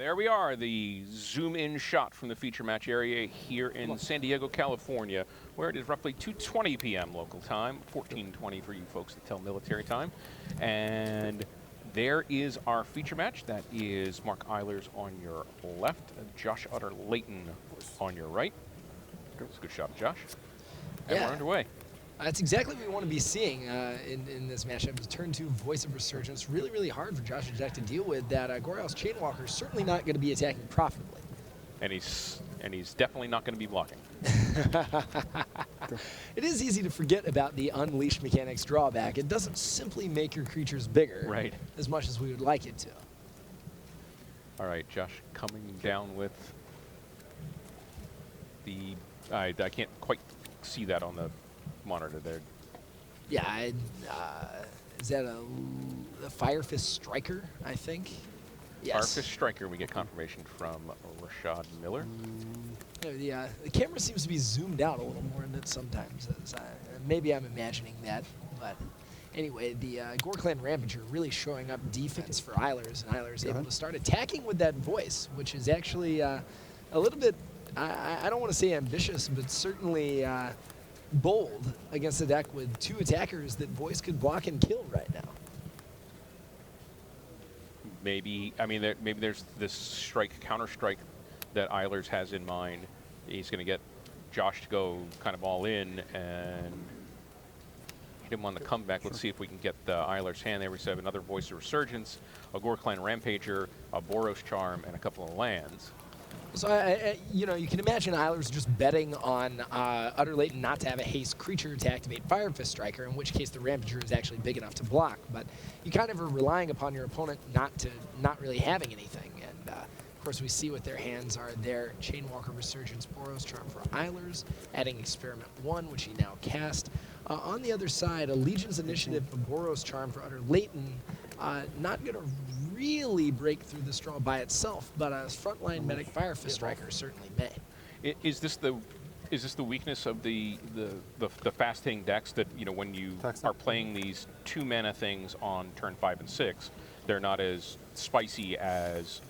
There we are, the zoom-in shot from the feature match area here in San Diego, California, where it is roughly 2:20 p.m. local time, 14:20 for you folks that tell military time. And there is our feature match. That is Mark Eilers on your left, Josh Utter-Layton on your right. That's a good shot, Josh. And we're underway. That's exactly what we want to be seeing in this matchup. It's turn 2 Voice of Resurgence. Really, really hard for Josh Jack to deal with. That Goral's Chainwalker is certainly not going to be attacking profitably. And he's definitely not going to be blocking. It is easy to forget about the Unleash mechanics drawback. It doesn't simply make your creatures bigger as much as we would like it to. All right, Josh coming down with the... I can't quite see that on the monitor there. Yeah, is that a Fire Fist Striker, I think? Yes. Fire Fist Striker, we get confirmation from Rashad Miller. The camera seems to be zoomed out a little more than it sometimes is. Maybe I'm imagining that, but anyway, the Gore Clan Rampager really showing up defense for Eilers, and Eilers able to start attacking with that voice, which is actually a little bit, I don't want to say ambitious, but certainly bold against a deck with 2 attackers that voice could block and kill right now. Maybe, I mean, maybe there's this strike, counter strike that Eilers has in mind. He's going to get Josh to go kind of all in and hit him on the comeback. Let's see if we can get Eilers' hand there. We have another Voice of Resurgence, a Gore Clan Rampager, a Boros Charm, and a couple of lands. So, you know, you can imagine Eilers just betting on Utter-Layton not to have a haste creature to activate Fire Fist Striker, in which case the Rampager is actually big enough to block. But you kind of are relying upon your opponent not really having anything. And, of course, we see what their hands are there. Chainwalker Resurgence, Boros Charm for Eilers, adding Experiment 1, which he now cast. On the other side, a Legion's Initiative, a Boros Charm for Utter-Layton. Not going to really break through this draw by itself, but a frontline medic Fire Fist Striker certainly may. Is this the weakness of the fast hitting decks, that, you know, when you are playing these 2-mana things on turn 5 and 6, they're not as spicy as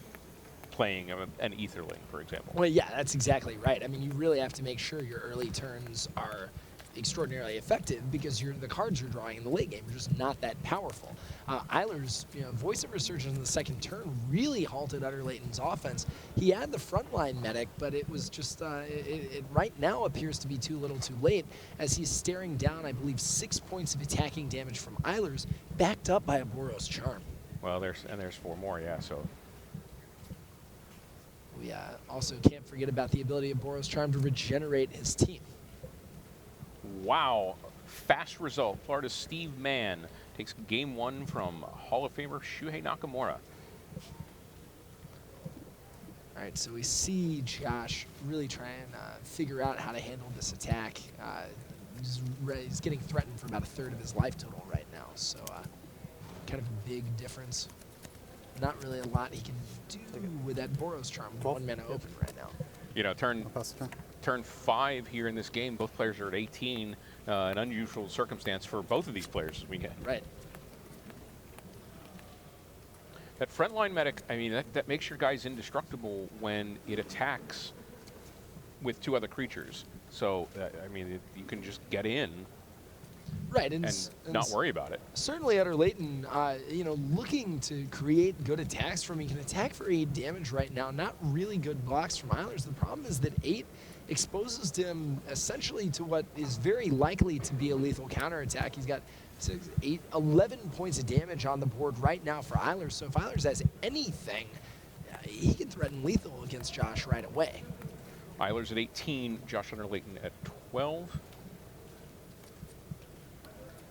playing an Aetherling, for example? Well, yeah, that's exactly right. I mean, you really have to make sure your early turns are extraordinarily effective, because the cards you're drawing in the late game are just not that powerful. Eilers, you know, Voice of Resurgence in the second turn really halted Utter-Layton's offense. He had the frontline medic, but it was just, it right now appears to be too little too late, as he's staring down, I believe, 6 points of attacking damage from Eilers, backed up by a Boros Charm. Well, there's 4 more, yeah, so. We also can't forget about the ability of Boros Charm to regenerate his team. Wow, fast result. Florida's Steve Mann takes game 1 from Hall of Famer Shuhei Nakamura. All right, so we see Josh really try and figure out how to handle this attack. He's getting threatened for about 1/3 of his life total right now, so kind of a big difference. Not really a lot he can do with that Boros Charm with 1 mana open right now. You know, turn 5 here in this game, both players are at 18. An unusual circumstance for both of these players this weekend. Right. That frontline medic, I mean, that makes your guys indestructible when it attacks with 2 other creatures. So, I mean, you can just get in. Right, and not worry about it. Certainly, Utter-Layton, you know, looking to create good attacks from him. He can attack for 8 damage right now. Not really good blocks from Eilers. The problem is that 8 exposes him essentially to what is very likely to be a lethal counterattack. He's got 6, 8, 11 points of damage on the board right now for Eilers. So if Eilers has anything, he can threaten lethal against Josh right away. Eilers at 18, Josh Utter-Layton at 12.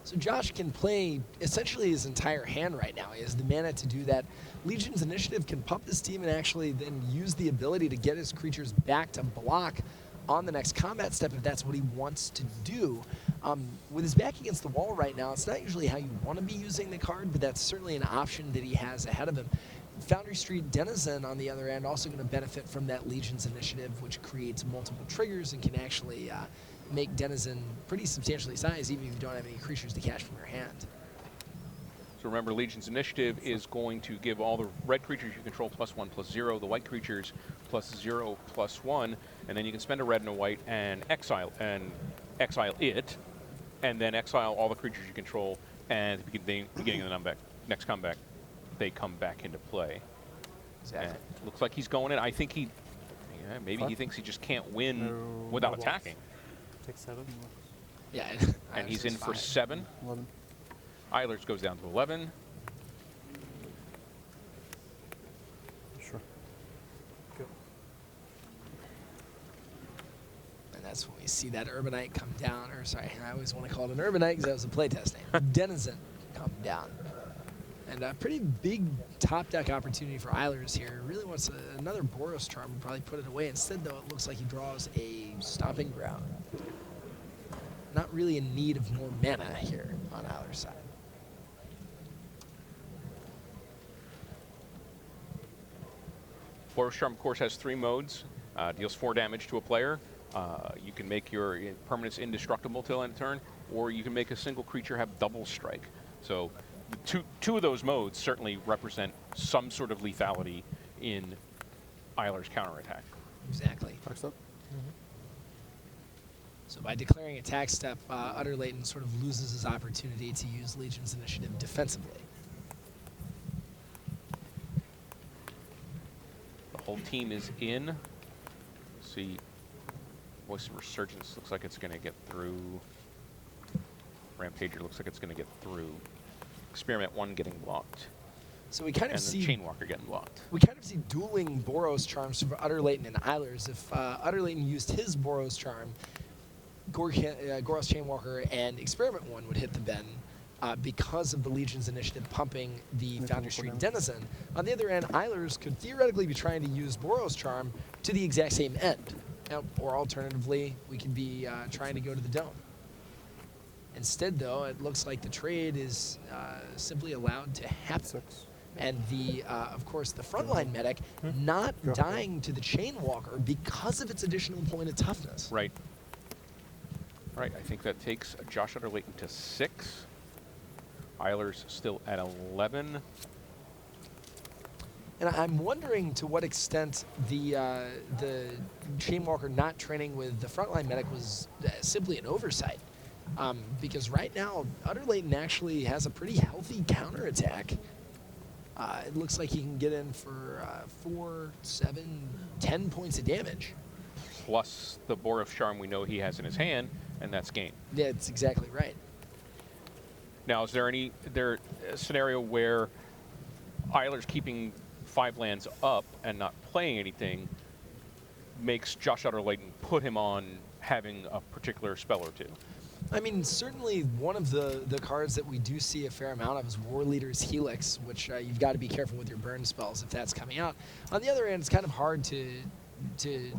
So Josh can play essentially his entire hand right now. He has the mana to do that. Legion's Initiative can pump his team and actually then use the ability to get his creatures back to block on the next combat step if that's what he wants to do. With his back against the wall right now, it's not usually how you want to be using the card, but that's certainly an option that he has ahead of him. Foundry Street Denizen, on the other end, also going to benefit from that Legion's Initiative, which creates multiple triggers and can actually make Denizen pretty substantially sized, even if you don't have any creatures to cash from your hand. So remember, Legion's Initiative is going to give all the red creatures you control +1/+0, the white creatures +0/+1, and then you can spend a red and a white and exile it, and then exile all the creatures you control, and at the beginning of the next comeback, they come back into play. Exactly. And looks like he's going in. I think maybe he thinks he just can't win without attacking. Take 7. Yeah. And he's in for 7. 11. Isers goes down to 11. Sure. Go. And that's when we see that Urbanite come down, or sorry, I always want to call it an Urbanite because that was a playtest name. Denizen come down. And a pretty big top deck opportunity for Isers here. Really wants another Boros Charm, probably put it away. Instead, though, it looks like he draws a Stomping Ground. Not really in need of more mana here on Isers' side. Boros Charm, of course, has 3 modes. Deals 4 damage to a player. You can make your permanents indestructible till end of turn, or you can make a single creature have double strike. So two of those modes certainly represent some sort of lethality in Isler's counterattack. Exactly. Next up. So by declaring attack step, Utter Leighton sort of loses his opportunity to use Legion's Initiative defensively. The whole team is in. See, Voice of Resurgence looks like it's going to get through. Rampager looks like it's going to get through. Experiment 1 getting blocked. So we kind of And see the Chainwalker getting blocked. we kind of see dueling Boros Charms for Utter Leighton and Isers. If Utter Leighton used his Boros Charm, Goros Chainwalker and Experiment 1 would hit the bin because of the Legion's Initiative pumping the Foundry Street Denizen. On the other end, Isers could theoretically be trying to use Boros Charm to the exact same end. Or alternatively, we could be trying to go to the Dome. Instead, though, it looks like the trade is simply allowed to happen. 6. And of course, the frontline medic not dying to the Chainwalker because of its additional point of toughness. Right. Right, I think that takes Josh Utter Leighton to 6. Isler's still at 11. And I'm wondering to what extent the Chainwalker not training with the frontline medic was simply an oversight. Because right now, Utter Leighton actually has a pretty healthy counterattack. It looks like he can get in for 4, 7, 10 points of damage. Plus the Boros Charm we know he has in his hand, and that's game. Yeah, that's exactly right. Now, is there a scenario where Isler's keeping 5 lands up and not playing anything makes Josh Utter Leighton put him on having a particular spell or 2? I mean, certainly one of the cards that we do see a fair amount of is War Leader's Helix, which you've got to be careful with your burn spells if that's coming out. On the other end, it's kind of hard to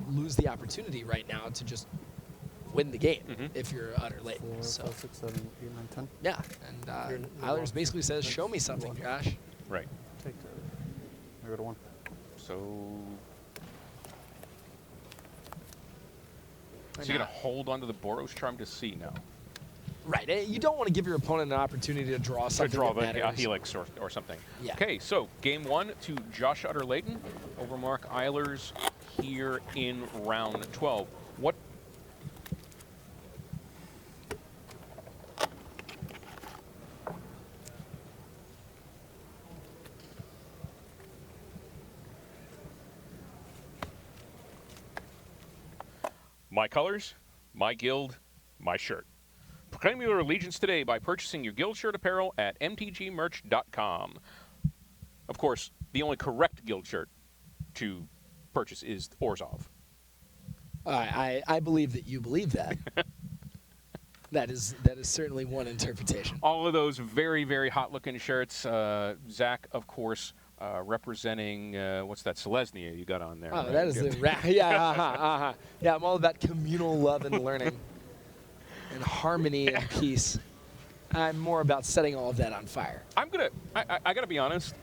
lose the opportunity right now to just win the game if you're Utter Leighton. 4, So 5, 6, 7, 8, 9, 10. yeah, and Isers basically says, "Show me something, Josh." Right. Take 2. I go to 1. So is he going to hold onto the Boros Charm to C now? Right. You don't want to give your opponent an opportunity to draw something that a matters. Helix or something. Yeah. Okay, so game 1 to Josh Utter Leighton over Mark Isler's here in round 12. What? My colors, my guild, my shirt. Proclaim your allegiance today by purchasing your guild shirt apparel at mtgmerch.com. Of course, the only correct guild shirt to purchase is Orzhov. I believe that you believe that. That is certainly one interpretation. All of those very, very hot-looking shirts. Zach, of course, representing, what's that, Selesnya you got on there. Oh, right? that is yeah, yeah, I'm all about communal love and learning and harmony and peace. I'm more about setting all of that on fire. I gotta be honest,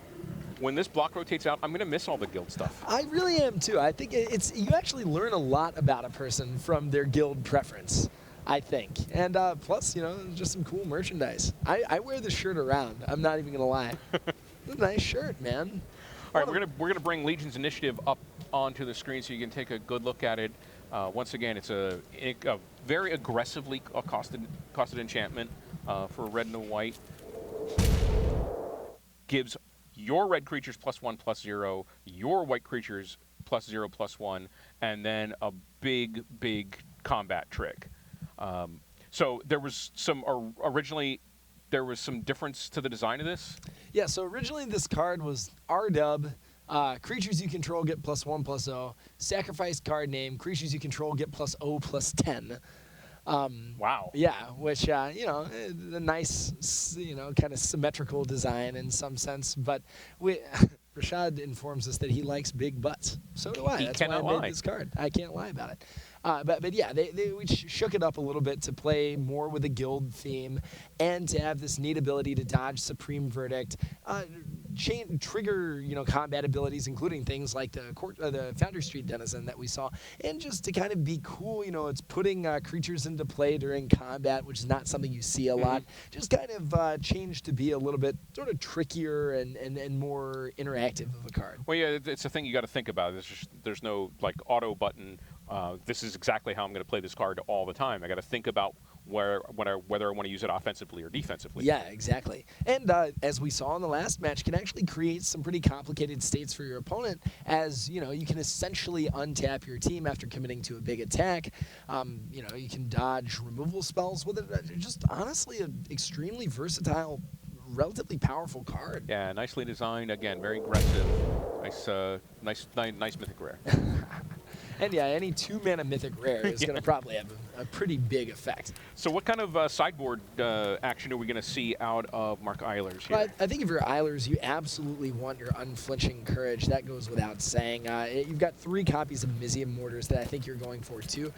when this block rotates out, I'm gonna miss all the guild stuff. I really am too. I think you actually learn a lot about a person from their guild preference. I think. And plus, just some cool merchandise. I wear this shirt around. I'm not even going to lie. It's a nice shirt, man. All right, we're gonna bring Legion's Initiative up onto the screen so you can take a good look at it. Once again, it's a very aggressively costed enchantment for red and a white. Gives your red creatures +1/+0, your white creatures +0/+1, and then a big combat trick. So there was originally there was some difference to the design of this. Yeah, so originally this card was R-Dub. Creatures you control get +1/+0. Sacrifice card name. Creatures you control get +0/+10. Wow. Yeah, which, a nice, kind of symmetrical design in some sense. But Rashad informs us that he likes big butts. So do I. That's why I made this card. I can't lie about it. But yeah, we shook it up a little bit to play more with a guild theme and to have this neat ability to dodge Supreme Verdict, trigger combat abilities, including things like the Foundry Street Denizen that we saw, and just to kind of be cool. It's putting creatures into play during combat, which is not something you see a lot. Just kind of changed to be a little bit sort of trickier and more interactive of a card. Well, yeah, it's a thing you got to think about. There's no like auto button. This is exactly how I'm going to play this card all the time. I got to think about whether I want to use it offensively or defensively. Yeah, exactly. And as we saw in the last match, can actually create some pretty complicated states for your opponent. As you can essentially untap your team after committing to a big attack. You can dodge removal spells with it. Just honestly, an extremely versatile, relatively powerful card. Yeah, nicely designed. Again, very aggressive. Nice mythic rare. And yeah, any 2-mana mythic rare is going to probably have a pretty big effect. So what kind of sideboard action are we going to see out of Mark Eilers here? Well, I think if you're Eilers, you absolutely want your unflinching courage. That goes without saying. You've got 3 copies of Mizium Mortars that I think you're going for, too.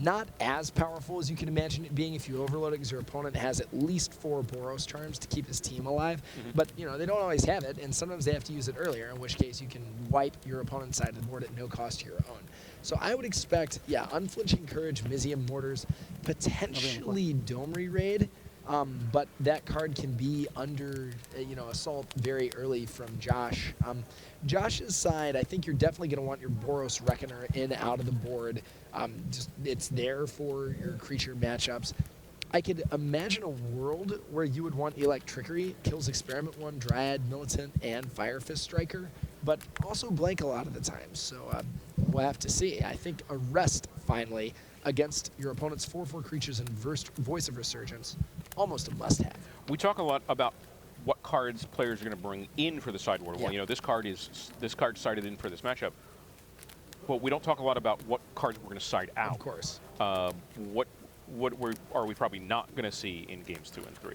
Not as powerful as you can imagine it being if you overload it, because your opponent has at least 4 Boros Charms to keep his team alive. But, they don't always have it, and sometimes they have to use it earlier, in which case you can wipe your opponent's side of the board at no cost to your own. So I would expect, Unflinching Courage, Mizium Mortars, potentially Domri Raid, but that card can be under, assault very early from Josh. Josh's side, I think you're definitely going to want your Boros Reckoner in out of the board. It's there for your creature matchups. I could imagine a world where you would want Electrickery, kills Experiment 1, Dryad, Militant, and Fire Fist Striker, but also blank a lot of the time. So we'll have to see. I think Arrest, finally, against your opponent's 4/4 creatures and Voice of Resurgence, almost a must-have. We talk a lot about what cards players are going to bring in for the sideboard. Yeah. Well, this card sided in for this matchup. But we don't talk a lot about what cards we're going to side out. Of course. What are we probably not going to see in games 2 and 3?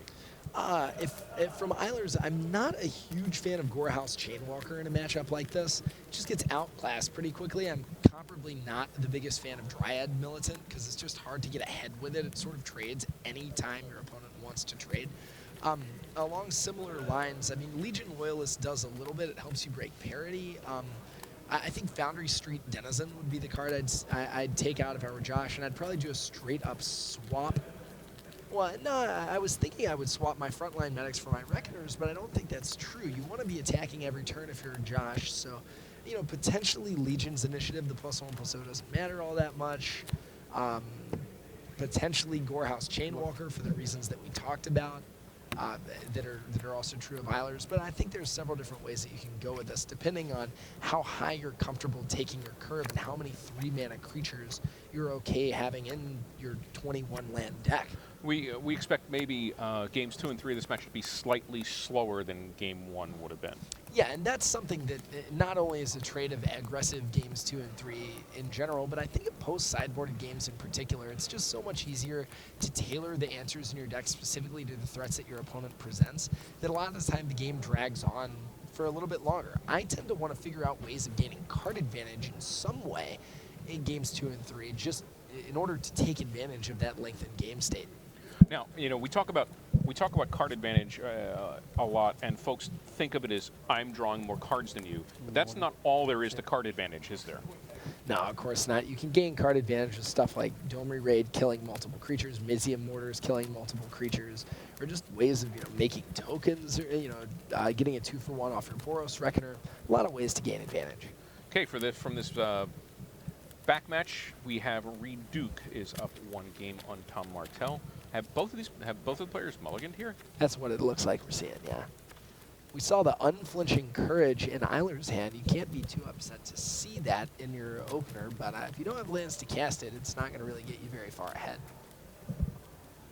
If from Eilers, I'm not a huge fan of Gorehouse Chainwalker in a matchup like this. It just gets outclassed pretty quickly. I'm comparably not the biggest fan of Dryad Militant because it's just hard to get ahead with it. It sort of trades any time your opponent wants to trade. Along similar lines, Legion Loyalist does a little bit. It helps you break parity. I think Foundry Street Denizen would be the card I'd take out if I were Josh, and I'd probably do a straight-up swap. Well, no, I was thinking I would swap my frontline medics for my Reckoners, but I don't think that's true. You want to be attacking every turn if you're Josh, so, potentially Legion's Initiative, the +1/+0 doesn't matter all that much. Potentially Gorehouse Chainwalker for the reasons that we talked about. That are also true of Eilers, but I think there's several different ways that you can go with this, depending on how high you're comfortable taking your curve and how many 3-mana creatures you're okay having in your 21-land deck. We expect maybe games 2 and 3 of this match to be slightly slower than game 1 would have been. Yeah, and that's something that not only is a trait of aggressive games 2 and 3 in general, but I think in post-sideboarded games in particular, it's just so much easier to tailor the answers in your deck specifically to the threats that your opponent presents, that a lot of the time the game drags on for a little bit longer. I tend to want to figure out ways of gaining card advantage in some way in games 2 and 3, just in order to take advantage of that lengthened game state. Now, we talk about card advantage a lot, and folks think of it as I'm drawing more cards than you. But that's not all there is to card advantage, is there? No, of course not. You can gain card advantage with stuff like Domery Raid killing multiple creatures, Mizium Mortars killing multiple creatures, or just ways of making tokens, or getting a 2-for-1 off your Boros Reckoner. A lot of ways to gain advantage. Okay, from this back match, we have Reid Duke is up 1 game on Tom Martell. Have both of the players mulliganed here? That's what it looks like we're seeing, yeah. We saw the unflinching courage in Isler's hand. You can't be too upset to see that in your opener, but if you don't have lands to cast it, it's not going to really get you very far ahead.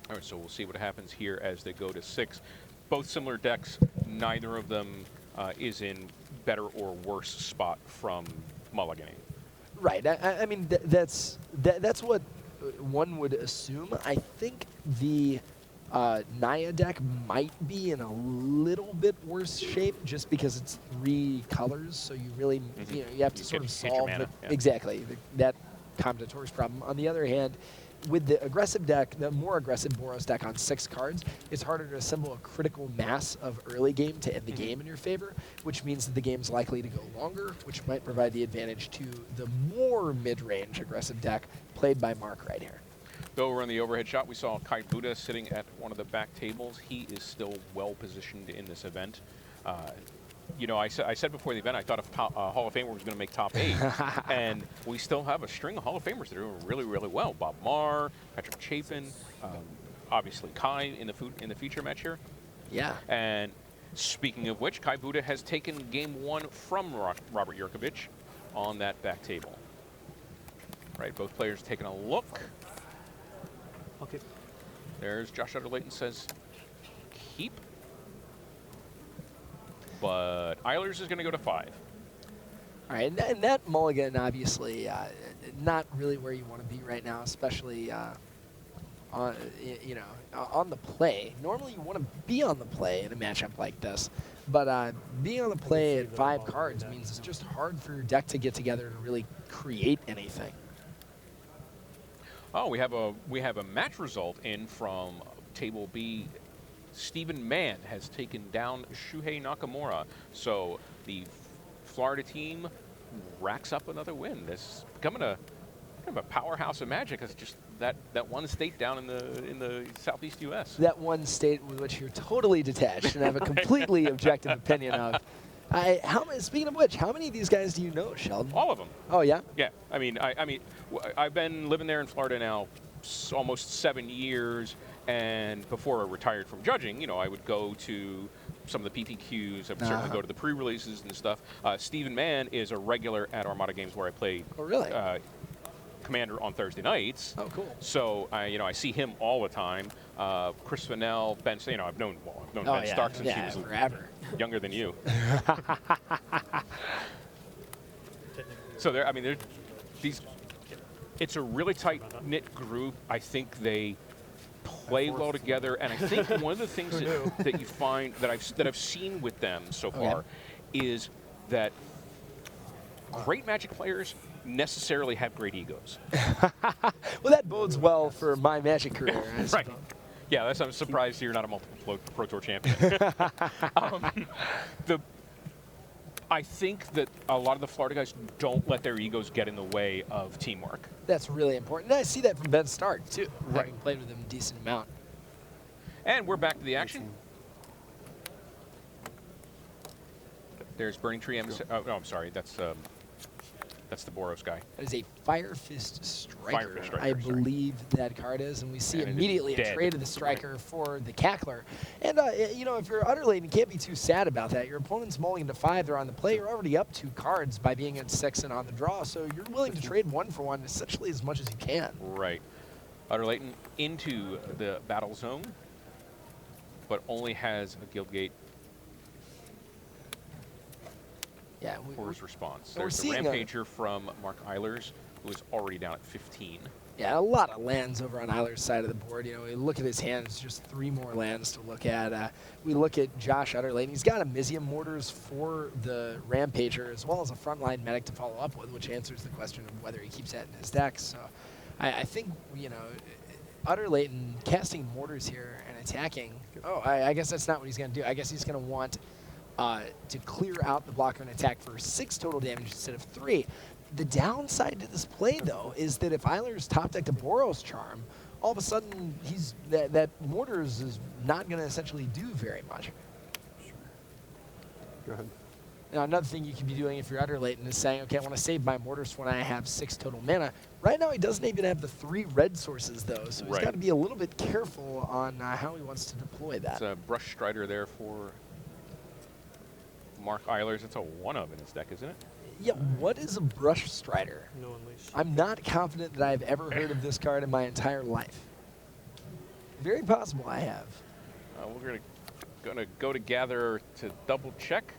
All right, so we'll see what happens here as they go to 6. Both similar decks. Neither of them is in better or worse spot from mulliganing. Right. I mean, that's what one would assume. I think the Naya deck might be in a little bit worse shape just because it's 3 colors, so you really, you have to sort of solve exactly that combinatorics problem. On the other hand, with the aggressive deck, the more aggressive Boros deck on 6 cards, it's harder to assemble a critical mass of early game to end the game in your favor, which means that the game's likely to go longer, which might provide the advantage to the more mid-range aggressive deck played by Mark right here. Though we're on the overhead shot, we saw Kai Buddha sitting at one of the back tables. He is still well positioned in this event. I said before the event I thought a Hall of Famer was going to make top 8, and we still have a string of Hall of Famers that are doing really, really well. Bob Marr, Patrick Chapin, obviously Kai in the feature match here. Yeah. And speaking of which, Kai Buddha has taken game 1 from Robert Yurkovich on that back table. Right, both players taking a look. Okay. There's Josh Utterlayton says keep. But Eilers is going to go to 5. All right, and that mulligan, obviously, not really where you want to be right now, especially on the play. Normally, you want to be on the play in a matchup like this, but being on the play at 5 cards means it's just hard for your deck to get together to really create anything. Oh, we have a match result in from Table B. Stephen Mann has taken down Shuhei Nakamura. So the Florida team racks up another win. This is becoming a kind of a powerhouse of Magic. It's just that one state down in the southeast U.S. That one state with which you're totally detached and have a completely objective opinion of. Speaking of which, how many of these guys do you know, Sheldon? All of them. Oh yeah. Yeah. I mean, I've been living there in Florida now almost 7 years. And before I retired from judging, I would go to some of the PPQs. I would certainly go to the pre-releases and stuff. Stephen Mann is a regular at Armada Games where I play Commander on Thursday nights. Oh, cool. So I see him all the time. Chris Fennell, Ben. I've known Ben Stark since he was forever. Younger than you. So there's these. It's a really tight knit group. I think they play well together, and I think one of the things that you find that I've seen with them so far is that great Magic players necessarily have great egos. Well, that bodes well for my Magic career. Right. Yeah, I'm surprised you're not a multiple Pro Tour champion. I think that a lot of the Florida guys don't let their egos get in the way of teamwork. That's really important. And I see that from Ben Stark, too, having played with him a decent amount. And we're back to the action. There's Burning Tree. I'm sorry. That's the Boros guy. That is a Fire Fist Striker. Fire Fist Striker, I believe that card is, and we see immediately a trade of the Striker for the Cackler. And if you're Utterlayton, you can't be too sad about that. Your opponent's mulling to 5; they're on the play. You're already up 2 cards by being at 6 and on the draw, so you're willing to trade 1 for 1 essentially as much as you can. Right. Utterlayton into the battle zone, but only has a Guildgate. Yeah, for his response. We're There's the Rampager from Mark Eilers, who is already down at 15. Yeah, a lot of lands over on Eiler's side of the board. We look at his hands, just 3 more lands to look at. We look at Josh Utterlayton. He's got a Mizium Mortars for the Rampager, as well as a frontline medic to follow up with, which answers the question of whether he keeps that in his deck. So I think, Utterlayton casting Mortars here and attacking. Oh, I guess that's not what he's going to do. I guess he's going to want to clear out the blocker and attack for 6 total damage instead of 3. The downside to this play, though, is that if Eilers top decked a Boros Charm, all of a sudden that Mortars is not going to essentially do very much. Go ahead. Now, another thing you can be doing if you're Utter Leighton is saying, okay, I want to save my Mortars when I have 6 total mana. Right now, he doesn't even have the 3 red sources, though, so he's got to be a little bit careful on how he wants to deploy that. It's a Brush Strider there for Mark Eilers. It's a 1-of in his deck, isn't it? Yeah, what is a Brush Strider? No Unleash. I'm not confident that I've ever heard of this card in my entire life. Very possible I have. We're gonna go to Gather to double check.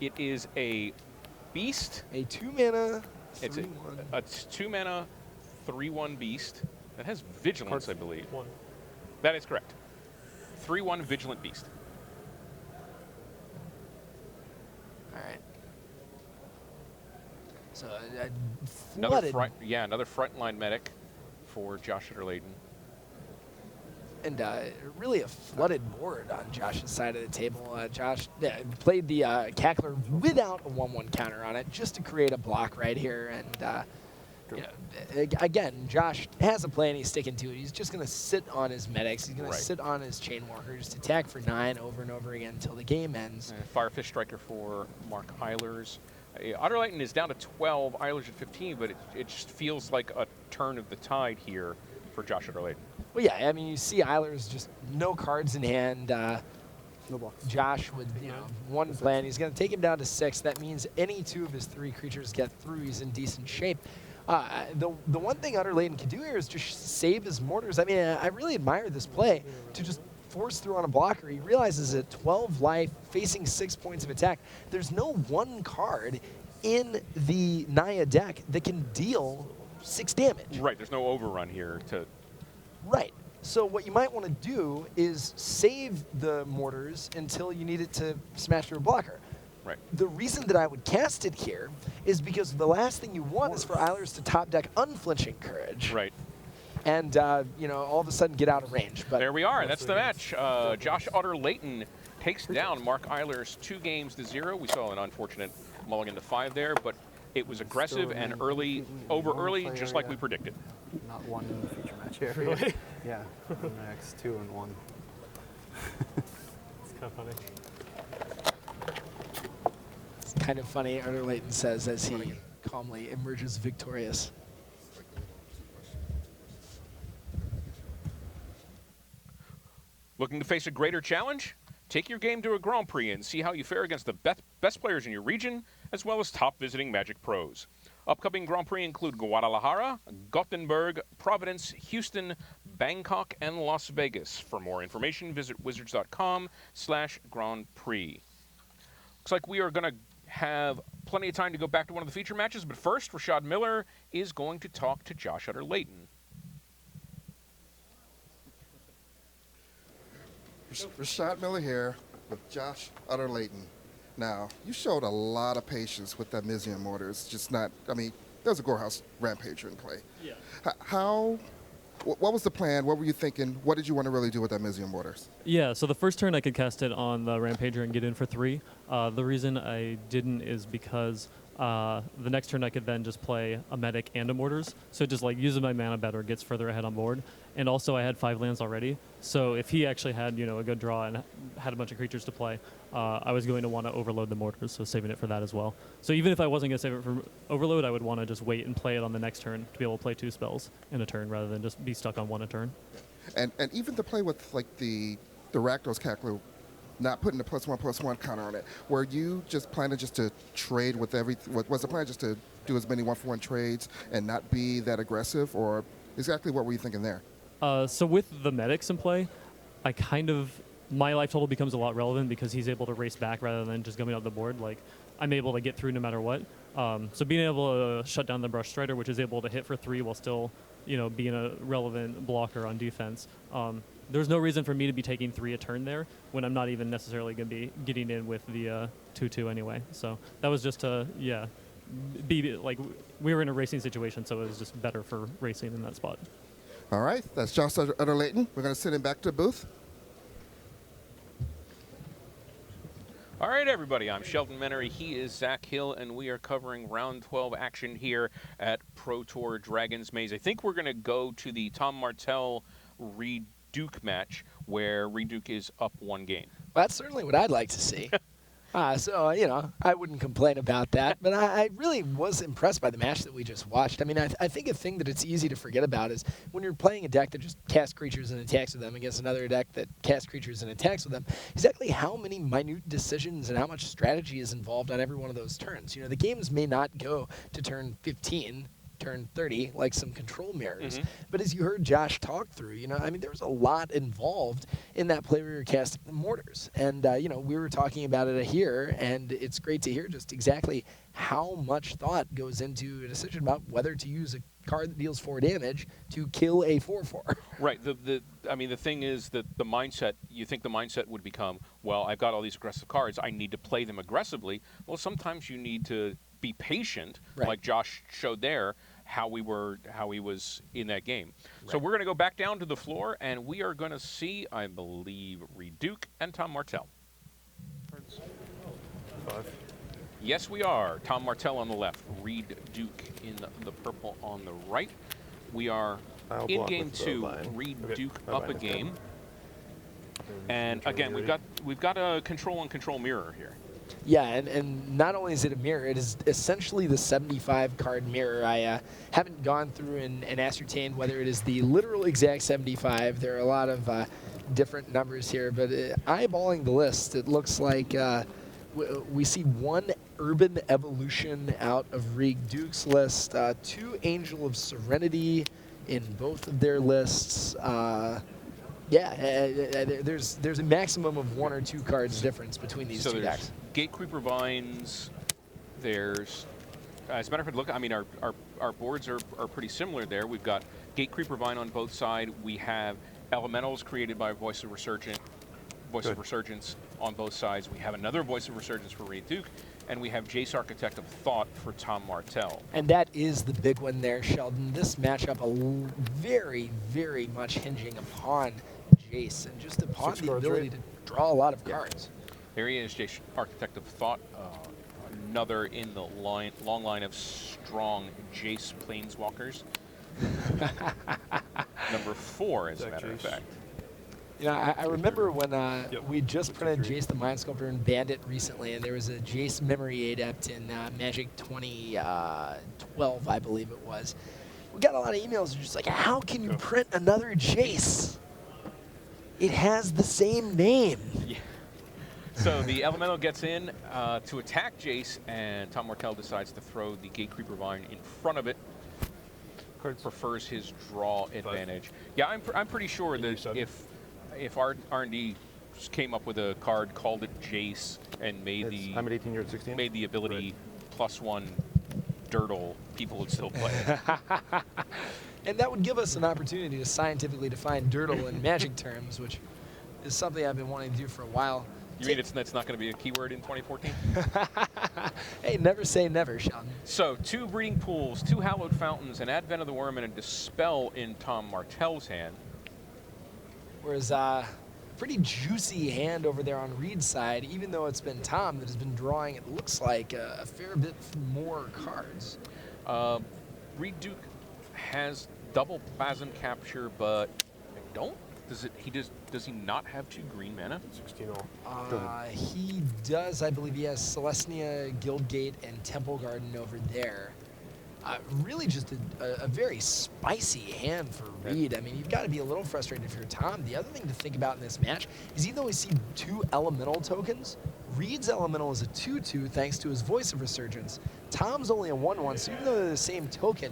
It is a beast. A 2-mana, 3-1. It's a 2-mana, 3/1 beast that has vigilance, I believe. 1. That is correct. 3/1 vigilant beast. All right. So, Another flooded. another frontline medic for Josh Utter-Leighton. And really a flooded board on Josh's side of the table. Josh played the Cackler without a 1/1 counter on it, just to create a block right here. And you know, again, Josh has a plan. He's sticking to it. He's just going to sit on his medics. He's going to sit on his Chainwalkers, attack for 9 over and over again until the game ends. Firefish Striker for Mark Eilers. Utter-Leighton is down to 12, Eilers at 15, but it just feels like a turn of the tide here for Josh Utter-Leighton. Well, yeah, I mean, you see Eilers just no cards in hand. No blocks. Josh with one plan. He's going to take him down to 6. That means any 2 of his 3 creatures get through. He's in decent shape. The one thing Utter-Leighton can do here is just save his Mortars. I mean, I really admire this play to just force through on a blocker. He realizes at 12 life, facing 6 points of attack, there's no one card in the Naya deck that can deal 6 damage. Right, there's no overrun here to... Right. So what you might want to do is save the Mortars until you need it to smash through a blocker. Right. The reason that I would cast it here is because the last thing you want is for Eilers to top deck Unflinching Courage. Right. And, all of a sudden get out of range. But there we are. That's the match. Josh Utter-Leighton takes down Mark Eilers 2 games to 0. We saw an unfortunate mulligan to 5 there, but it was aggressive and early, over early, just like we predicted. Not 1 in the feature match here. Really? Yeah. Next 2 and 1. It's kind of funny. it's kind of funny, Utter-Leighton says as he calmly emerges victorious. Looking to face a greater challenge? Take your game to a Grand Prix and see how you fare against the best players in your region, as well as top visiting Magic pros. Upcoming Grand Prix include Guadalajara, Gothenburg, Providence, Houston, Bangkok, and Las Vegas. For more information, visit wizards.com/Grand Prix. Looks like we are going to have plenty of time to go back to one of the feature matches, but first, Rashad Miller is going to talk to Josh Utter-Leighton. Rashad Miller here with Josh Utter-Leighton. Now, you showed a lot of patience with that Mizian Mortars. Just not, I mean, there was a Gorehouse Rampager in play. Yeah. What was the plan? What were you thinking? What did you want to really do with that Mizian Mortars? Yeah, so the first turn I could cast it on the Rampager and get in for 3. The reason I didn't is because the next turn I could then just play a Medic and a Mortars. So it just like uses my mana better, gets further ahead on board. And also I had 5 lands already. So if he actually had, a good draw and had a bunch of creatures to play, I was going to want to overload the Mortars, so saving it for that as well. So even if I wasn't going to save it for overload, I would want to just wait and play it on the next turn to be able to play 2 spells in a turn rather than just be stuck on 1 a turn. And even to play with like the Rakdos Cackler, not putting the +1/+1 counter on it, were you just planning just to trade with was the plan just to do as many 1-for-1 trades and not be that aggressive, or exactly what were you thinking there? So with the medics in play, my life total becomes a lot relevant because he's able to race back rather than just coming up the board. Like, I'm able to get through no matter what. So being able to shut down the Brush Strider, which is able to hit for 3 while still, being a relevant blocker on defense. There's no reason for me to be taking 3 a turn there when I'm not even necessarily going to be getting in with the 2/2 anyway. So that was just to, be like, we were in a racing situation, so it was just better for racing in that spot. All right, that's Josh Utter-Leighton. We're going to send him back to the booth. All right, everybody, I'm Sheldon Menery. He is Zach Hill, and we are covering round 12 action here at Pro Tour Dragon's Maze. I think we're going to go to the Tom Martell Reid Duke match, where Reid Duke is up 1 game. Well, that's certainly what I'd like to see. So, you know, I wouldn't complain about that. But I really was impressed by the match that we just watched. I mean, I think a thing that it's easy to forget about is when you're playing a deck that just casts creatures and attacks with them against another deck that casts creatures and attacks with them, exactly how many minute decisions and how much strategy is involved on every one of those turns. You know, the games may not go to turn 15, turn 30, like some control mirrors. But as you heard Josh talk through, you know, I mean, there was a lot involved in that play where you're casting the mortars. And, you know, we were talking about it here, and it's great to hear just exactly how much thought goes into a decision about whether to use a card that deals 4 damage to kill a 4/4. Right. I mean, the thing is that the mindset, you think the mindset would become, well, I've got all these aggressive cards, I need to play them aggressively. Well, sometimes you need to be patient, like Josh showed there, how he was in that game. So we're going to go back down to the floor, and we are going to see, I believe, Reid Duke and Tom Martell. 5. Yes, we are. Tom Martell on the left, Reid Duke in the purple on the right. We are in block game with the 2. line. Reid Duke my up a line is game. done. And again, we've got a control on control mirror here. Yeah, and not only is it a mirror, it is essentially the 75 card mirror. I haven't gone through and ascertained whether it is the literal exact 75. There are a lot of different numbers here, but eyeballing the list, it looks like we see 1 Urban Evolution out of Reid Duke's list, 2 Angel of Serenity in both of their lists. There's a maximum of 1 or 2 cards difference between these two decks. Gate Creeper Vines. There's, as a matter of fact, look, I mean, our boards are pretty similar there. We've got Gate Creeper Vine on both sides. We have Elementals created by Voice of Resurgence on both sides. We have another Voice of Resurgence for Reid Duke, and we have Jace Architect of Thought for Tom Martell. And that is the big one there, Sheldon. This matchup very, very much hinging upon Jace and just upon the ability to draw a lot of cards. Here he is, Jace Architect of Thought. Another in the long line of strong Jace Planeswalkers. Number 4, as a matter of fact. You know, I remember when we just printed Jace the Mind Sculptor and Bandit recently, and there was a Jace Memory Adept in Magic 2012, I believe it was. We got a lot of emails just like, how can you print another Jace? It has the same name. Yeah. So the Elemental gets in to attack Jace, and Tom Martell decides to throw the Gate Creeper Vine in front of it. Prefers his draw advantage. Yeah, I'm pretty sure that if R&D came up with a card, called it Jace, and made I'm at 18, you're at 16? made the ability +1 Dirtle, people would still play it. And that would give us an opportunity to scientifically define Dirtle in Magic terms, which is something I've been wanting to do for a while. You mean it's not going to be a keyword in 2014? Hey, never say never, Sheldon. So 2 Breeding Pools, 2 Hallowed Fountains, an Advent of the Worm, and a Dispel in Tom Martell's hand. Whereas pretty juicy hand over there on Reid's side, even though it's been Tom that has been drawing, it looks like a fair bit more cards. Reid Duke has double Plasm Capture, but I don't. Does he not have 2 green mana? 16 all. He does, I believe he has Celestia, Guildgate, and Temple Garden over there. Really just a very spicy hand for Reid. I mean, you've got to be a little frustrated if you're Tom. The other thing to think about in this match is even though we see 2 Elemental tokens, Reid's Elemental is a 2/2 thanks to his Voice of Resurgence. Tom's only a 1/1, so even though they're the same token,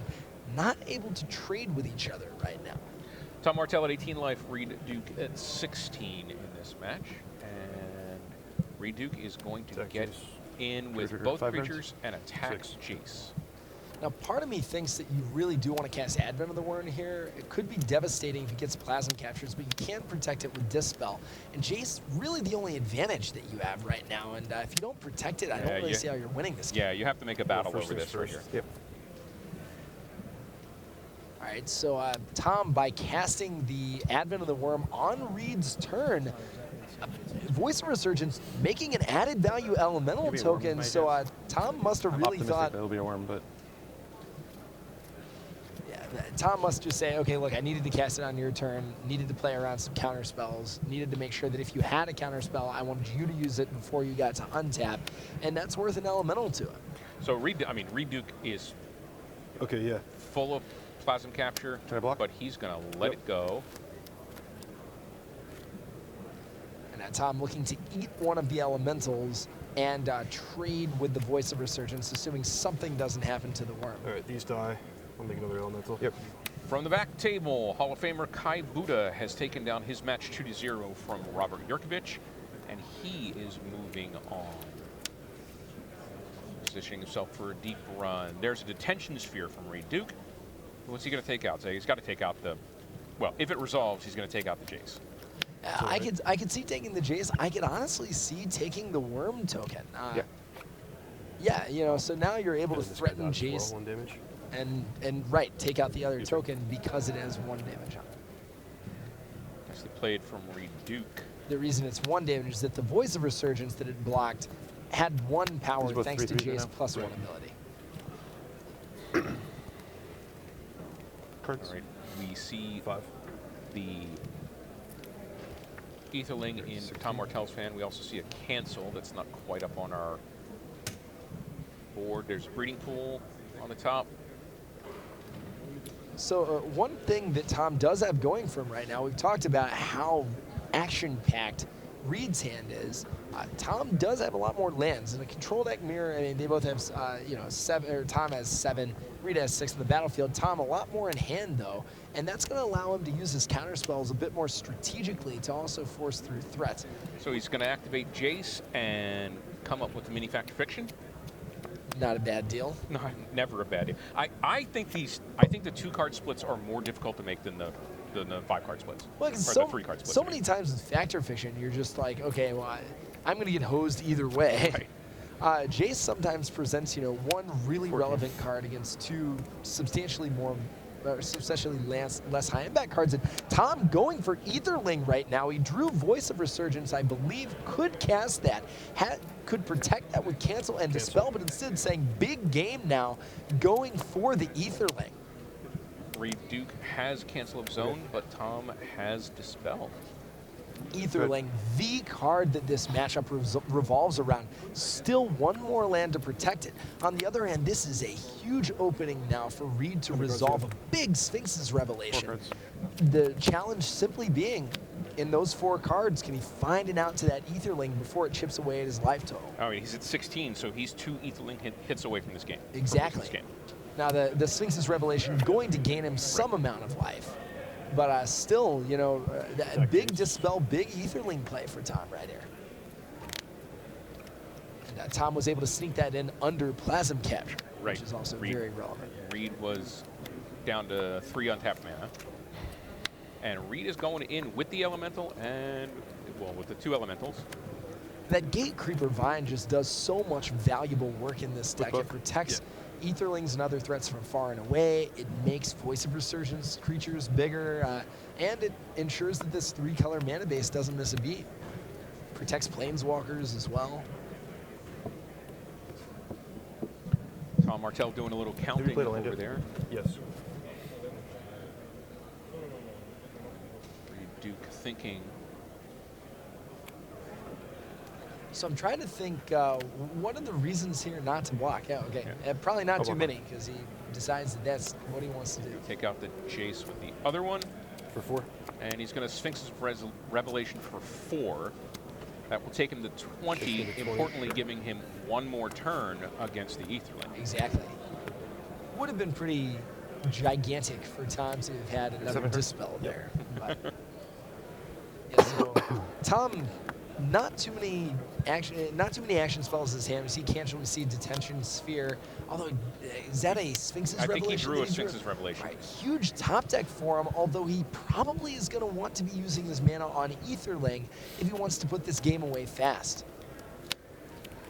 not able to trade with each other right now. Tom Martell at 18 life, Reid Duke at 16 in this match. And Reid Duke is going to get in with both creatures and attack Jace. Now, part of me thinks that you really do want to cast Advent of the Worm here. It could be devastating if it gets Plasm Captures, but you can protect it with Dispel. And Jace, really the only advantage that you have right now. And if you don't protect it, I don't really see how you're winning this game. Yeah, you have to make a battle over this right here. Yep. All right, so Tom, by casting the Advent of the Worm on Reid's turn, Voice of Resurgence making an added value elemental Maybe a worm, token, I so guess. Tom must have I'm really optimistic thought. that it'll be a worm, but Yeah, Tom must just say, okay, look, I needed to cast it on your turn, needed to play around some counter spells, needed to make sure that if you had a counter spell, I wanted you to use it before you got to untap, and that's worth an elemental to him. So Reid Duke is okay, yeah. full of plasm capture, Can I block? but he's going to let it go. And Tom looking to eat one of the elementals and trade with the Voice of Resurgence, assuming something doesn't happen to the worm. All right, these die. I'll make another elemental. Yep. From the back table, Hall of Famer Kai Buddha has taken down his match 2-0 from Robert Yurkovich, and he is moving on. Positioning himself for a deep run. There's a detention sphere from Reid Duke. What's he going to take out? So he's got to take out the, well, if it resolves, he's going to take out the Jace. I could see taking the Jace. I could honestly see taking the worm token. Yeah. Yeah, you know, so now you're able to And this guy threaten dodges Jace well, 1 damage. and right, take out the other token because it has 1 damage on it. Nicely played from Reid Duke. The reason it's 1 damage is that the Voice of Resurgence that it blocked had 1 power These both thanks to 3/3 Jace now? plus 1 Right. ability. Cards. All right, we see 5. the Etherling in Tom Martell's fan. We also see a cancel that's not quite up on our board. There's a breeding pool on the top. So one thing that Tom does have going for him right now, we've talked about how action-packed Reid's hand is. Tom does have a lot more lands. In a control deck mirror, I mean, they both have, 7, or Tom has 7, Reid has 6 in the battlefield. Tom a lot more in hand, though, and that's going to allow him to use his counter spells a bit more strategically to also force through threats. So he's going to activate Jace and come up with the mini factor fiction. Not a bad deal. No, never a bad deal. I think the 2-card splits are more difficult to make than the 5-card splits. Well, or because the 3-card splits. so I mean. many times with Factor Fiction, you're just like, okay, well, I'm going to get hosed either way. Right. Jace sometimes presents, one really relevant card against 2 substantially less high impact cards. And Tom going for Etherling right now. He drew Voice of Resurgence, I believe, could cast that, could protect that with cancel and dispel, but instead saying big game now, going for the Etherling. Reid Duke has cancel of zone, but Tom has dispel. Etherling, the card that this matchup revolves around. Still 1 more land to protect it. On the other hand, this is a huge opening now for Reid to resolve a big Sphinx's Revelation. The challenge simply being, in those 4 cards, can he find an out to that Etherling before it chips away at his life total? I mean, he's at 16, so he's 2 Etherling hits away from this game. Exactly. This game. Now, the Sphinx's Revelation going to gain him some amount of life. But still, that big dispel, big Etherling play for Tom right here. And Tom was able to sneak that in under Plasm Capture, which is also very relevant. Reid was down to 3 untapped mana. And Reid is going in with the elemental and, well, with the 2 elementals. That Gate Creeper Vine just does so much valuable work in this deck. It protects Etherlings and other threats from far and away. It makes Voice of Resurgence creatures bigger, and it ensures that this 3-color mana base doesn't miss a beat. Protects Planeswalkers as well. Tom Martell doing a little counting over there. Yes. Reid Duke thinking. So I'm trying to think, what are the reasons here not to block? Yeah, okay. Probably not too many, because he decides that that's what he wants to do. Take out the Jace with the other one. For 4. And he's going to Sphinx's Revelation for 4. That will take him to 20, importantly giving him 1 more turn against the Etherling. Exactly. Would have been pretty gigantic for Tom to have had another dispel there. But, yeah, so Tom, not too many action spells in his hand. We see Cancel, we see Detention Sphere. Although, is that a Sphinx's Revelation? I think he drew a Sphinx's Revelation. Right, huge top deck for him, although he probably is going to want to be using his mana on Etherling if he wants to put this game away fast.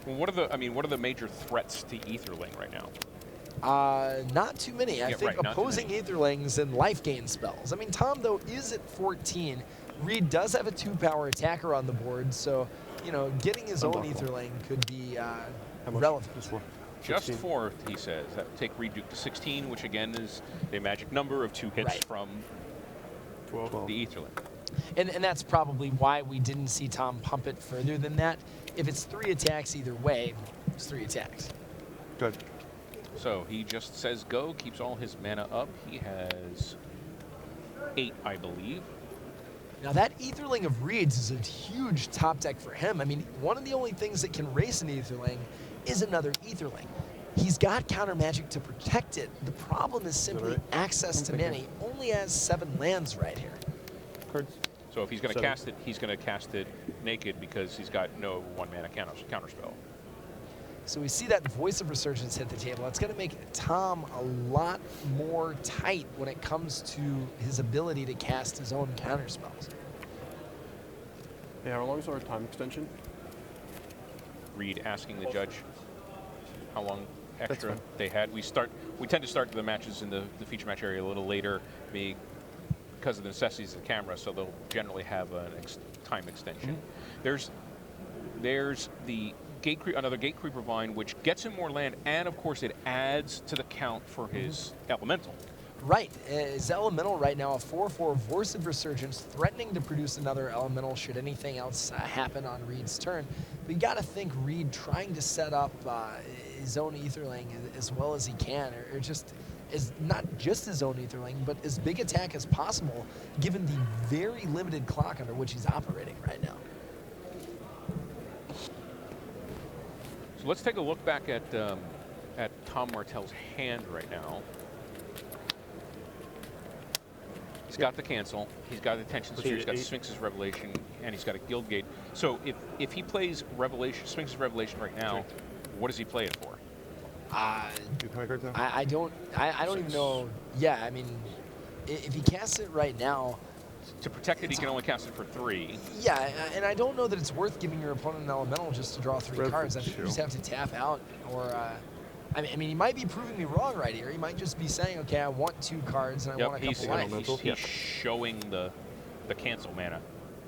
Well, what are the major threats to Etherling right now? Not too many. I Yeah, think right, not too opposing many. Aetherlings and life gain spells. I mean, Tom, though, is at 14. Reid does have a 2-power attacker on the board, so, you know, getting his own Unblockable. Aetherling could be How much? relevant. Just 4. Just 16. 4, he says. That would take Reid Duke to 16, which again is a magic number of 2 hits Right. from 12. the Aetherling. And that's probably why we didn't see Tom pump it further than that. If it's 3 attacks either way, it's 3 attacks. Good. So he just says go, keeps all his mana up. He has 8, I believe. Now that Aetherling of Reid's is a huge top deck for him. I mean, one of the only things that can race an Aetherling is another Aetherling. He's got counter magic to protect it. The problem is simply right? access to mana. He only has 7 lands right here. Cards. So if he's going to 7. cast it, he's going to cast it naked because he's got no 1-mana counterspell. So we see that Voice of Resurgence hit the table. It's going to make Tom a lot more tight when it comes to his ability to cast his own counterspells. Yeah, how long is our time extension? Reid asking the judge how long extra fine. they had. We tend to start the matches in the feature match area a little later because of the necessities of the camera, so they'll generally have an time extension. There's the another Gate Creeper Vine, which gets him more land, and of course it adds to the count for his elemental. Right. His elemental right now, a 4/4 Voice of Resurgence, threatening to produce another elemental should anything else happen on Reid's turn. But you got to think Reid trying to set up his own Aetherling as well as he can, or just is not just his own Aetherling, but as big attack as possible, given the very limited clock under which he's operating right now. So let's take a look back at Tom Martell's hand right now. He's got the cancel, he's got the Attention Sphere, he's got Sphinx's Revelation, and he's got a Guild Gate. So if he plays Sphinx's Revelation right now, what does he play it for? Do you have cards now? I don't even know. Yeah, I mean, if he casts it right now, To protect it, he can only cast it for 3. yeah, and I don't know that it's worth giving your opponent an elemental just to draw 3 Red cards. for I think you 2. just have to tap out, or I mean, he might be proving me wrong right here. He might just be saying, okay, I want 2 cards and I want a couple life. elemental. He's showing the cancel mana.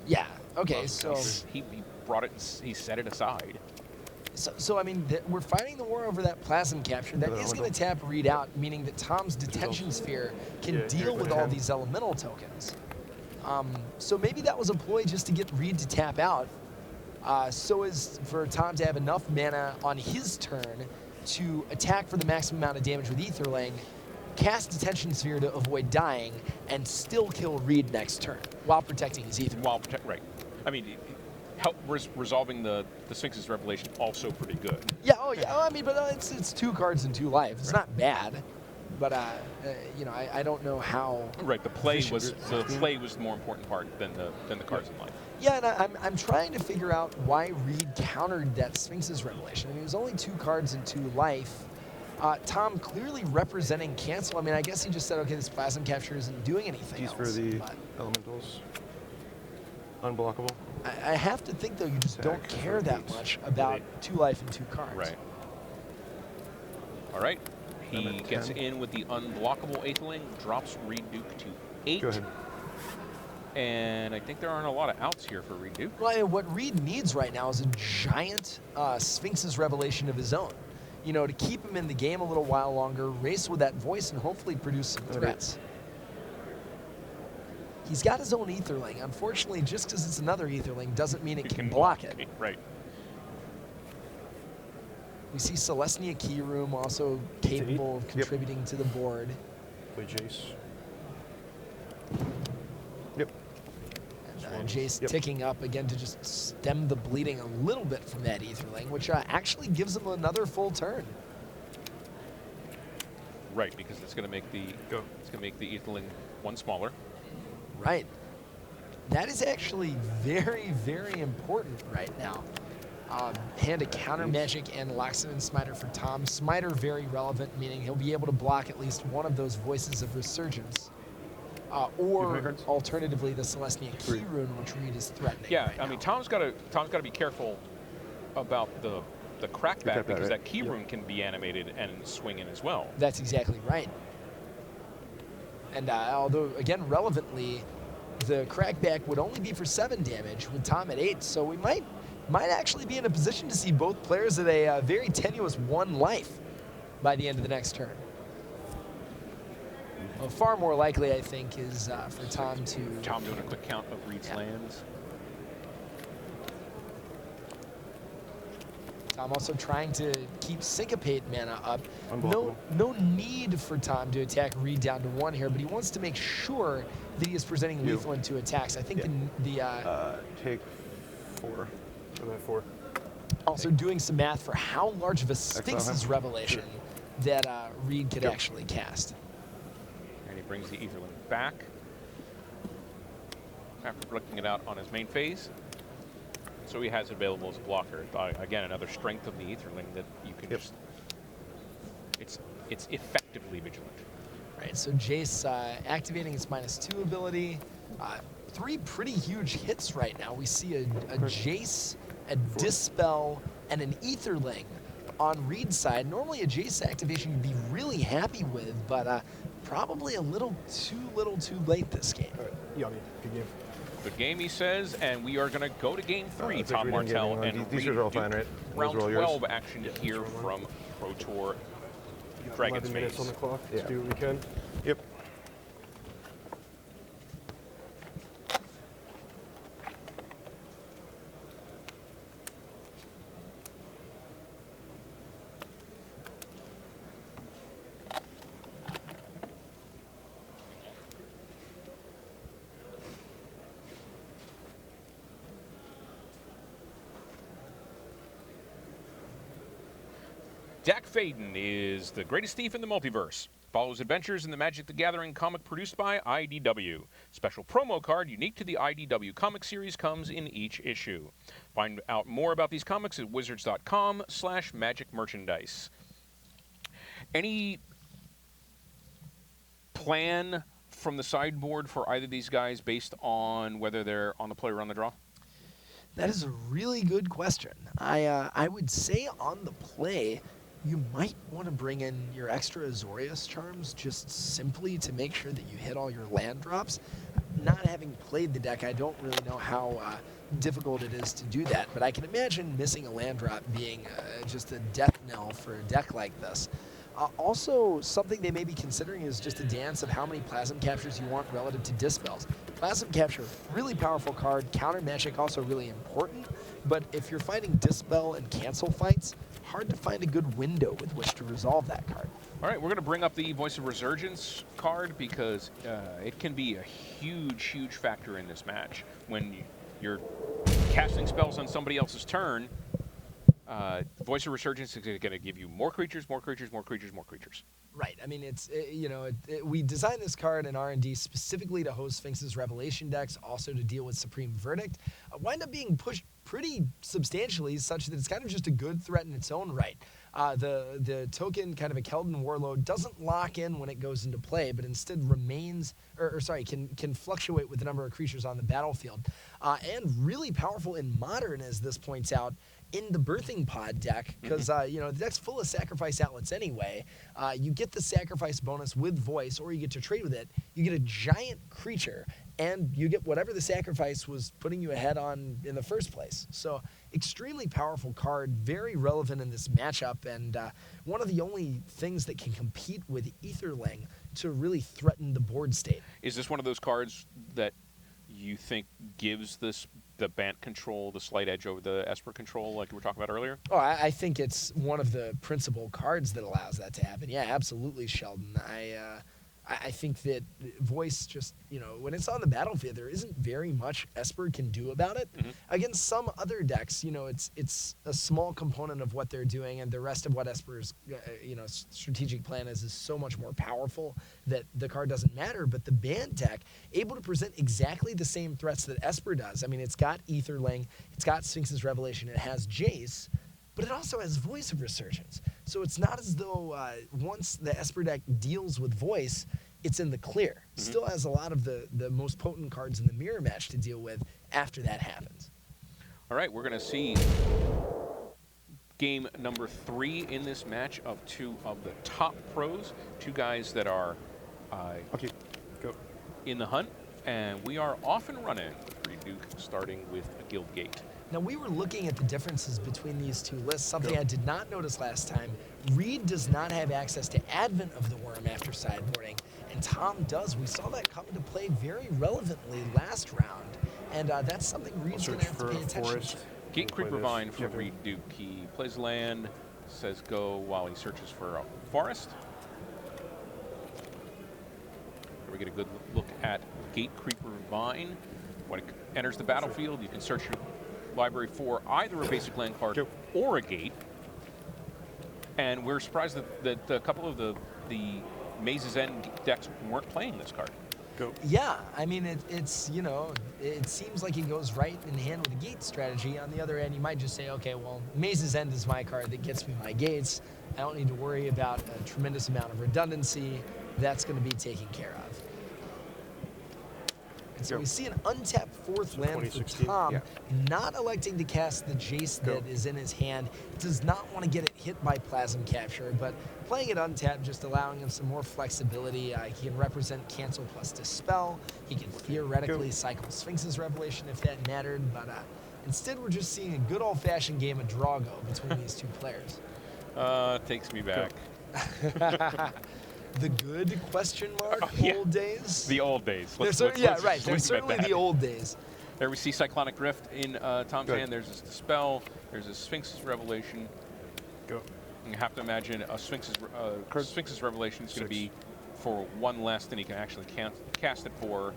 Yeah. Okay. So He brought it, he set it aside. So I mean, we're fighting the war over that plasm capture. That is going to tap Reid out, meaning that Tom's Detention Sphere can Yeah, deal with all these elemental tokens. So maybe that was a ploy just to get Reid to tap out, so as for Tom to have enough mana on his turn to attack for the maximum amount of damage with Aetherling, cast Detention Sphere to avoid dying, and still kill Reid next turn while protecting his Aetherling. Right. I mean, resolving the Sphinx's Revelation also pretty good. Yeah. Oh yeah. I mean, but it's 2 cards and 2 life. It's not bad, but you know, I don't know how. Right. The play was the more important part than the cards in life. Yeah, and I'm trying to figure out why Reid countered that Sphinx's Revelation. I mean, it was only 2 cards and 2 life. Tom clearly representing cancel. I mean, I guess he just said, okay, this plasm capture isn't doing anything These else. for the but elementals. Unblockable. I have to think, though, you just don't Attack care for that 8. much about 2 life and 2 cards. Right. All right. He I'm at gets 10. in with the unblockable Aetherling, drops Reid Duke to 8. Go ahead. And I think there aren't a lot of outs here for Reid Duke. Well, I mean, what Reid needs right now is a giant Sphinx's Revelation of his own. You know, to keep him in the game a little while longer, race with that voice, and hopefully produce some threats. He's got his own Aetherling. Unfortunately, just because it's another Aetherling doesn't mean it can block it. Right. We see Celestia Key Room also capable of contributing to the board. Play Jace. Yep. And Jace ticking up again to just stem the bleeding a little bit from that Aetherling, which actually gives him another full turn. Right, because it's going to make the Aetherling 1 smaller. Right. That is actually very, very important right now. Hand a counter magic and Loxodon Smiter for Tom. Smiter very relevant, meaning he'll be able to block at least one of those Voices of Resurgence. Or alternatively, the Celestia Key Rune, which Reid is threatening. Yeah, right I mean, now. Tom's got to be careful about the the crackback that because right. that key rune can be animated and swing in as well. That's exactly right. And although, again, relevantly, the crackback would only be for 7 damage with Tom at 8, so we might actually be in a position to see both players at a very tenuous 1 life by the end of the next turn. Well, far more likely, I think, is for Tom to... Tom doing a quick count of Reid's lands. Tom also trying to keep Syncopate mana up. Unblockable. No need for Tom to attack Reid down to 1 here, but he wants to make sure that he is presenting lethal into attacks. I think Take 4. And then 4. also doing some math for how large of a Sphinx's Revelation that Reid could actually cast. And he brings the Aetherling back after looking it out on his main phase. So he has it available as a blocker. Again, another strength of the Aetherling that you can just... It's effectively vigilant. Right, so Jace activating its -2 ability. 3 pretty huge hits right now. We see a Jace, a Dispel, and an Aetherling on Reid's side. Normally a Jace activation you'd be really happy with, but probably a little too late this game. All right, yummy. Good game. Good game, he says, and we are going to go to game 3, it's a Tom great Martell game. and These Reid are all Duke. fine, right? Round Those are all yours? 12 action here from Pro Tour Dragon's 11 minutes Maze. on the clock. Yeah. Let's do what we can. Yep. Dak Faden is the greatest thief in the multiverse. Follows adventures in the Magic the Gathering comic produced by IDW. Special promo card unique to the IDW comic series comes in each issue. Find out more about these comics at wizards.com/magicmerchandise. Any plan from the sideboard for either of these guys based on whether they're on the play or on the draw? That is a really good question. I would say on the play, you might want to bring in your extra Azorius charms just simply to make sure that you hit all your land drops. Not having played the deck, I don't really know how difficult it is to do that, but I can imagine missing a land drop being just a death knell for a deck like this. Also, something they may be considering is just a dance of how many Plasm Captures you want relative to Dispels. Plasm Capture, really powerful card. Counter Magic, also really important. But if you're fighting Dispel and Cancel fights, hard to find a good window with which to resolve that card. All right, we're going to bring up the Voice of Resurgence card because it can be a huge factor in this match. When you're casting spells on somebody else's turn, Voice of Resurgence is going to give you more creatures. Right. I mean, we designed this card in R&D specifically to host Sphinx's Revelation decks, also to deal with Supreme Verdict. Wind up being pushed pretty substantially, such that it's kind of just a good threat in its own right. The token, kind of a Keldon Warlord, doesn't lock in when it goes into play, but instead remains, can fluctuate with the number of creatures on the battlefield. And really powerful in Modern, as this points out, in the Birthing Pod deck, because the deck's full of sacrifice outlets anyway. You get the sacrifice bonus with Voice, or you get to trade with it. You get a giant creature, and you get whatever the sacrifice was putting you ahead on in the first place. So extremely powerful card, very relevant in this matchup, and one of the only things that can compete with Aetherling to really threaten the board state. Is this one of those cards that you think gives the Bant control the slight edge over the Esper control like we were talking about earlier? Oh, I think it's one of the principal cards that allows that to happen. Yeah, absolutely, Sheldon. I think that Voice just, when it's on the battlefield, there isn't very much Esper can do about it. Against some other decks, it's a small component of what they're doing, and the rest of what Esper's, strategic plan is so much more powerful that the card doesn't matter. But the Bant deck, able to present exactly the same threats that Esper does. I mean, it's got Aetherling, it's got Sphinx's Revelation, it has Jace, but it also has Voice of Resurgence. So it's not as though once the Esper deck deals with Voice, it's in the clear. Still has a lot of the most potent cards in the mirror match to deal with after that happens. All right, we're going to see game number 3 in this match of 2 of the top pros, 2 guys that are Okay, go. in the hunt, and we are off and running with Reid Duke starting with a guild gate. Now, we were looking at the differences between these 2 lists, something I did not notice last time. Reid does not have access to Advent of the Worm after sideboarding, and Tom does. We saw that come into play very relevantly last round, and that's something Reid's going to have to pay attention forest. to. Gate Play Creeper this. Vine for Yeah, Reid Duke. He plays land, says go while he searches for a forest. Here we get a good look at Gate Creeper Vine. When it enters the battlefield, you can search your library for either a basic land card Go. or a gate. And we're surprised that a couple of the Maze's End decks weren't playing this card. Go. Yeah, I mean, it's, you know, it seems like it goes right in hand with the gate strategy. On the other end, you might just say, okay, well, Maze's End is my card that gets me my gates. I don't need to worry about a tremendous amount of redundancy. That's going to be taken care of. And so Go. we see an untapped 4th land for 2016, Tom, yeah. not electing to cast the Jace Go. that is in his hand. Does not want to get it hit by Plasm Capture, but playing it untapped, just allowing him some more flexibility. He can represent Cancel plus Dispel. He can theoretically cycle Sphinx's Revelation if that mattered, but instead we're just seeing a good old-fashioned game of Drago between these 2 players. Takes me back. The good question mark Yeah. old days? The old days. They're Let's cer- yeah, just right. leave They're it at certainly that. the old days. There we see Cyclonic Rift in Tom's Good. hand. There's his Dispel. There's a Sphinx's Revelation. Go. You have to imagine a Sphinx's Revelation is going to 6. be for 1 less than he can actually cast it for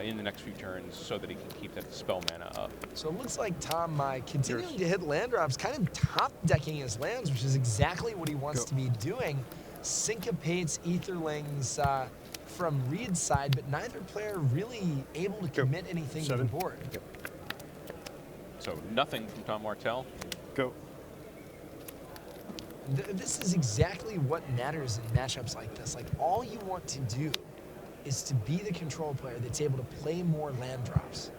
in the next few turns so that he can keep that Dispel mana up. So it looks like Tom continuing to hit land drops, kind of top decking his lands, which is exactly what he wants Go. to be doing. Syncopates Etherlings from Reid's side, but neither player really able to Go. commit anything 7. to the board. So nothing from Tom Martell. Go. This is exactly what matters in matchups like this. Like, all you want to do is to be the control player that's able to play more land drops.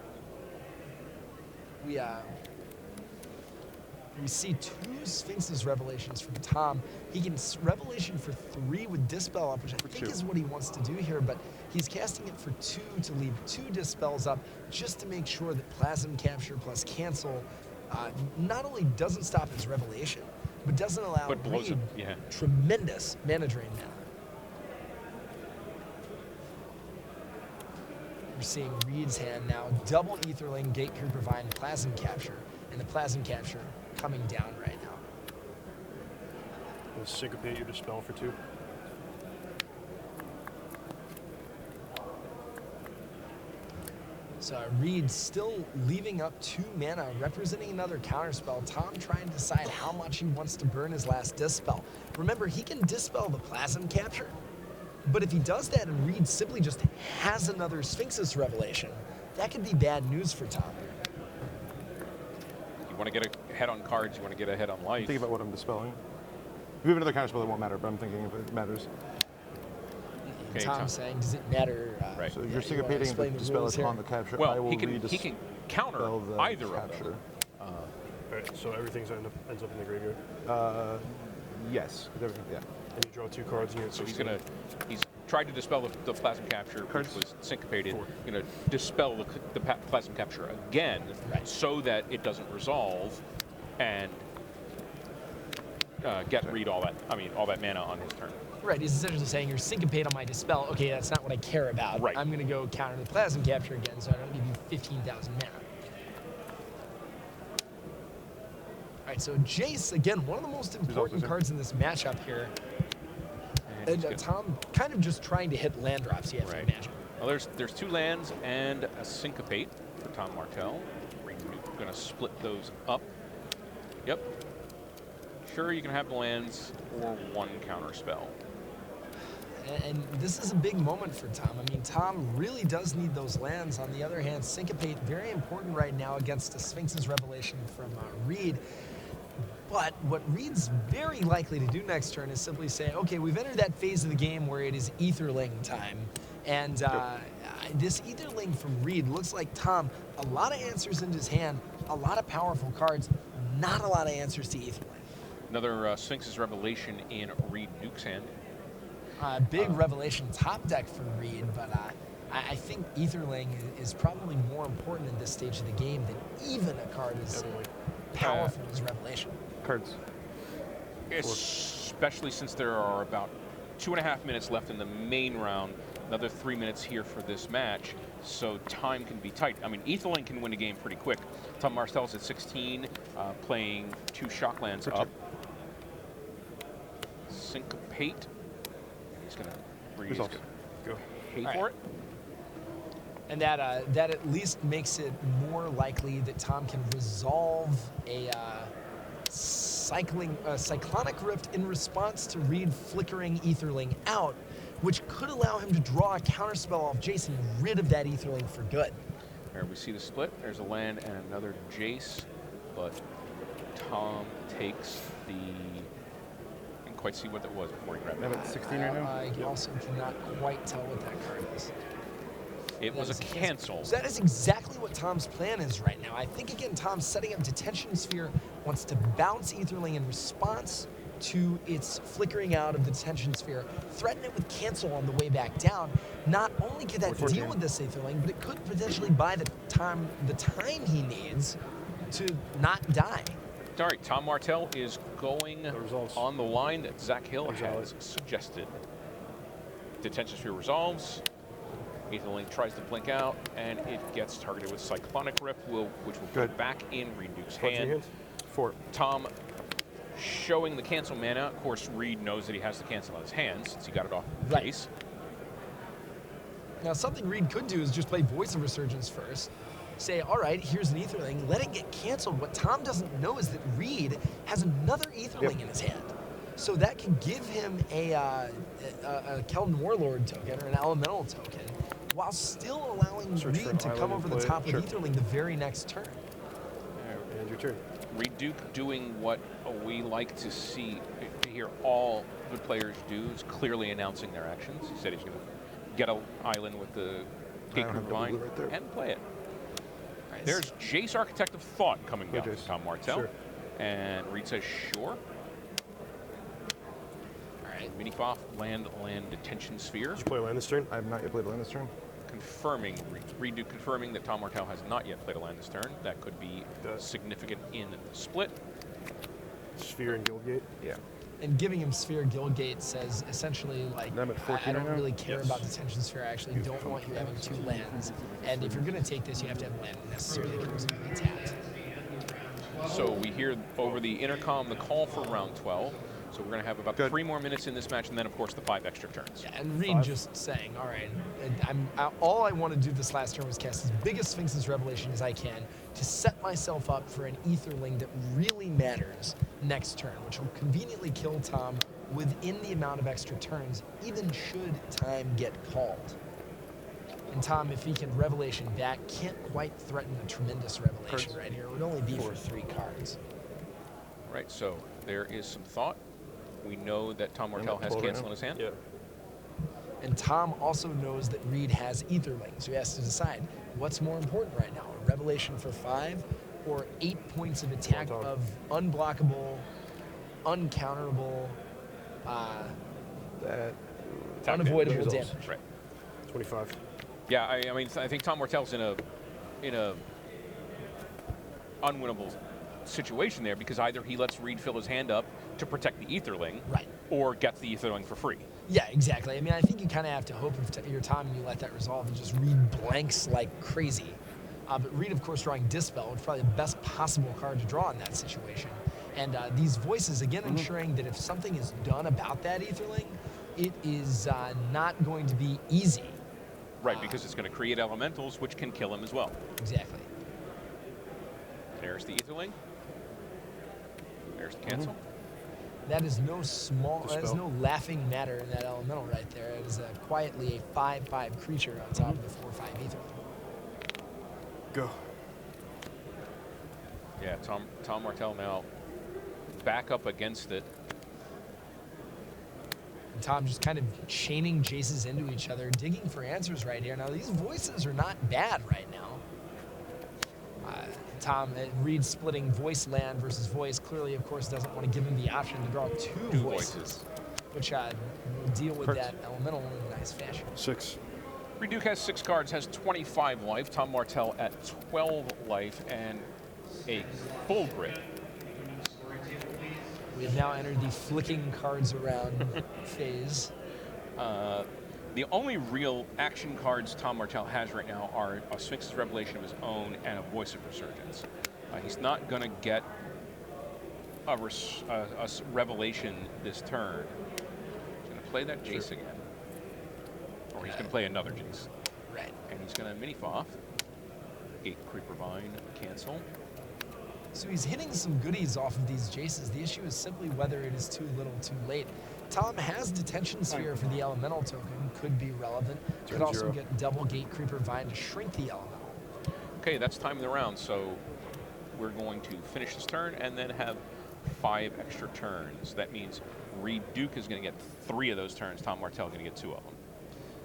We see 2 Sphinx's Revelations from Tom. He can Revelation for 3 with Dispel up, which I think 2. is what he wants to do here, but he's casting it for 2 to leave 2 Dispels up just to make sure that Plasm Capture plus Cancel not only doesn't stop his Revelation, but doesn't allow But blows Reid it, yeah. tremendous mana drain now. We're seeing Reid's hand now, double Etherling, Gate Creeper Vine, Plasm Capture, and the Plasm Capture coming down right now. And syncopate your Dispel for 2. So Reid still leaving up 2 mana, representing another counterspell. Tom trying to decide how much he wants to burn his last Dispel. Remember, he can Dispel the Plasm Capture, but if he does that and Reid simply just has another Sphinx's Revelation, that could be bad news for Tom. You want to get ahead on cards. You want to get ahead on life. Think about what I'm dispelling. If we have another counterspell, it won't matter, but I'm thinking if it matters. Okay, Tom's saying, does it matter? Right. So Yeah, you're you wanna syncopating the explain the dispel rules upon here? the capture. I Well, will he can counter the either of capture. them. Alright, so everything ends up in the graveyard. Yes. Everything, yeah. And you draw 2 cards and you get So he's 16. he's tried to dispel the Plasm Capture, which Cards. was syncopated. 4. Going to dispel the Plasm Capture again, Right. so that it doesn't resolve, and get Reid all that mana on his turn. Right, he's essentially saying you're syncopate on my Dispel. Okay, that's not what I care about. Right. I'm going to go counter the Plasm Capture again, so I don't give you 15,000 mana. All right, so Jace, again, one of the most important also- cards in this matchup here. And And he's gonna- Tom kind of just trying to hit land drops, you have Right. to imagine. Well, there's 2 lands and a syncopate for Tom Martell. Going to split those up. Yep. Sure, you can have the lands or 1 counter spell. And this is a big moment for Tom. I mean, Tom really does need those lands. On the other hand, Syncopate, very important right now against the Sphinx's Revelation from Reid. But what Reid's very likely to do next turn is simply say, okay, we've entered that phase of the game where it is Etherling time. And this Etherling from Reid looks like Tom, a lot of answers in his hand, a lot of powerful cards, not a lot of answers to Etherling. Another Sphinx's Revelation in Reid Duke's hand. Big revelation top deck for Reid, but I think Etherling is probably more important at this stage of the game than even a card as Definitely. powerful as Revelation. Cards. Especially since there are about 2.5 minutes left in the main round. Another 3 minutes here for this match, so time can be tight. I mean, Etherling can win a game pretty quick. Tom Martell's at 16, playing 2 Shocklands up. Syncopate. He's going to Resolve. Go. pay All for right. it. And that at least makes it more likely that Tom can resolve a Cyclonic Rift in response to Reid flickering Etherling out, which could allow him to draw a counterspell off Jason, rid of that Etherling for good. There we see the split. There's a land and another Jace, but Tom takes the... I didn't quite see what that was before he grabbed I'm it. at 16 right now. I also cannot quite tell what that card is. It was a That is cancel. So that is exactly what Tom's plan is right now. I think, again, Tom's setting up Detention Sphere, wants to bounce Etherling in response to its flickering out of the Detention Sphere, threaten it with cancel on the way back down. Not only could that deal with this Etherling, but it could potentially buy the time he needs to not die. All right, Tom Martell is going resolves. on the line that Zach Hill Exile has suggested. Detention Sphere resolves. Etherling tries to blink out, and it gets targeted with Cyclonic Rift, which will go back in Reid Duke's Cards in your hand. hand. 4. Tom showing the cancel mana. Of course, Reid knows that he has the cancel on his hands since he got it off the Right. case. Now, something Reid could do is just play Voice of Resurgence first. Say, all right, here's an Etherling. Let it get canceled. What Tom doesn't know is that Reid has another Etherling in his hand. So that can give him a Keldon Warlord token or an Elemental token, while still allowing Search for Reid to an come island over and the play top it. of Sure. Etherling the very next turn. And your turn. Reid Duke doing what we like to see, to hear all the players do, is clearly announcing their actions. He said he's going to get an island with the Gatecrew have the Divine blue right there. and play it. Right. There's Jace Architect of Thought coming down Jace. from Tom Martell. Sure. And Reid says, sure. All right. Minifoff, land, Detention Sphere. Did you play land this turn? I have not yet played a land this turn. Confirming, Reid Duke confirming that Tom Martell has not yet played a land this turn. That could be Does. significant in the split. Sphere and Guildgate. Yeah. And giving him Sphere Guildgate says essentially, like, I'm at I 14 don't right now? really care Yes. about Detention Sphere. I actually don't want you having 2 lands. And if you're going to take this, you have to have land necessarily that goes going to be tapped. So we hear over the intercom the call for round 12. So we're going to have about Good. 3 more minutes in this match, and then, of course, the 5 extra turns. Yeah, and Reid just saying, all right, all I want to do this last turn was cast as big a Sphinx's Revelation as I can to set myself up for an Etherling that really matters next turn, which will conveniently kill Tom within the amount of extra turns, even should time get called. And Tom, if he can Revelation back, can't quite threaten a tremendous Revelation right here. It would only be for 3 cards. Right, so there is some thought. We know that Tom Martell at has 12 right cancel now. in his hand. Yeah. And Tom also knows that Reid has Etherling, so he has to decide what's more important right now, a Revelation for 5 or 8 points of attack Tom. of unblockable, uncounterable, That unavoidable Resolves. damage. Right. 25. Yeah, I mean, I think Tom Martell's in a unwinnable situation there because either he lets Reid fill his hand up to protect the Etherling, Right. or gets the Etherling for free. Yeah, exactly. I mean, I think you kind of have to hope if you're Tom and you let that resolve and just Reid blanks like crazy. But Reid, of course, drawing Dispel, which is probably the best possible card to draw in that situation. And these voices, again, ensuring that if something is done about that Etherling, it is not going to be easy. Right, because it's going to create elementals, which can kill him as well. Exactly. There's the Etherling. There's the cancel. That is no small, that is Dispel. no laughing matter in that elemental right there. It is quietly a 5/5 creature on top of the 4/5 Etherling. Go. Yeah, Tom Martell now back up against it. And Tom just kind of chaining Jaces into each other, digging for answers right here. Now, these voices are not bad right now. Tom, Reid splitting voice land versus voice. Clearly, of course, doesn't want to give him the option to draw two voices, which will deal with that elemental in a nice fashion. 6. Reid Duke has 6 cards, has 25 life. Tom Martell at 12 life and a full grid. We have now entered the flicking cards around phase. The only real action cards Tom Martell has right now are a Sphinx's Revelation of his own and a Voice of Resurgence. He's not going to get a Revelation this turn. He's going to play that Jace again. Or he's going to play another Jace. Right. And he's going to mini off. Gate Creeper Vine, cancel. So he's hitting some goodies off of these Jaces. The issue is simply whether it is too little, too late. Tom has Detention Sphere for the Elemental token, could be relevant. Could also get double Gate Creeper Vine to shrink the Elemental. Okay, that's time of the round, so we're going to finish this turn and then have 5 extra turns. That means Reid Duke is going to get 3 of those turns. Tom Martell is going to get 2 of them.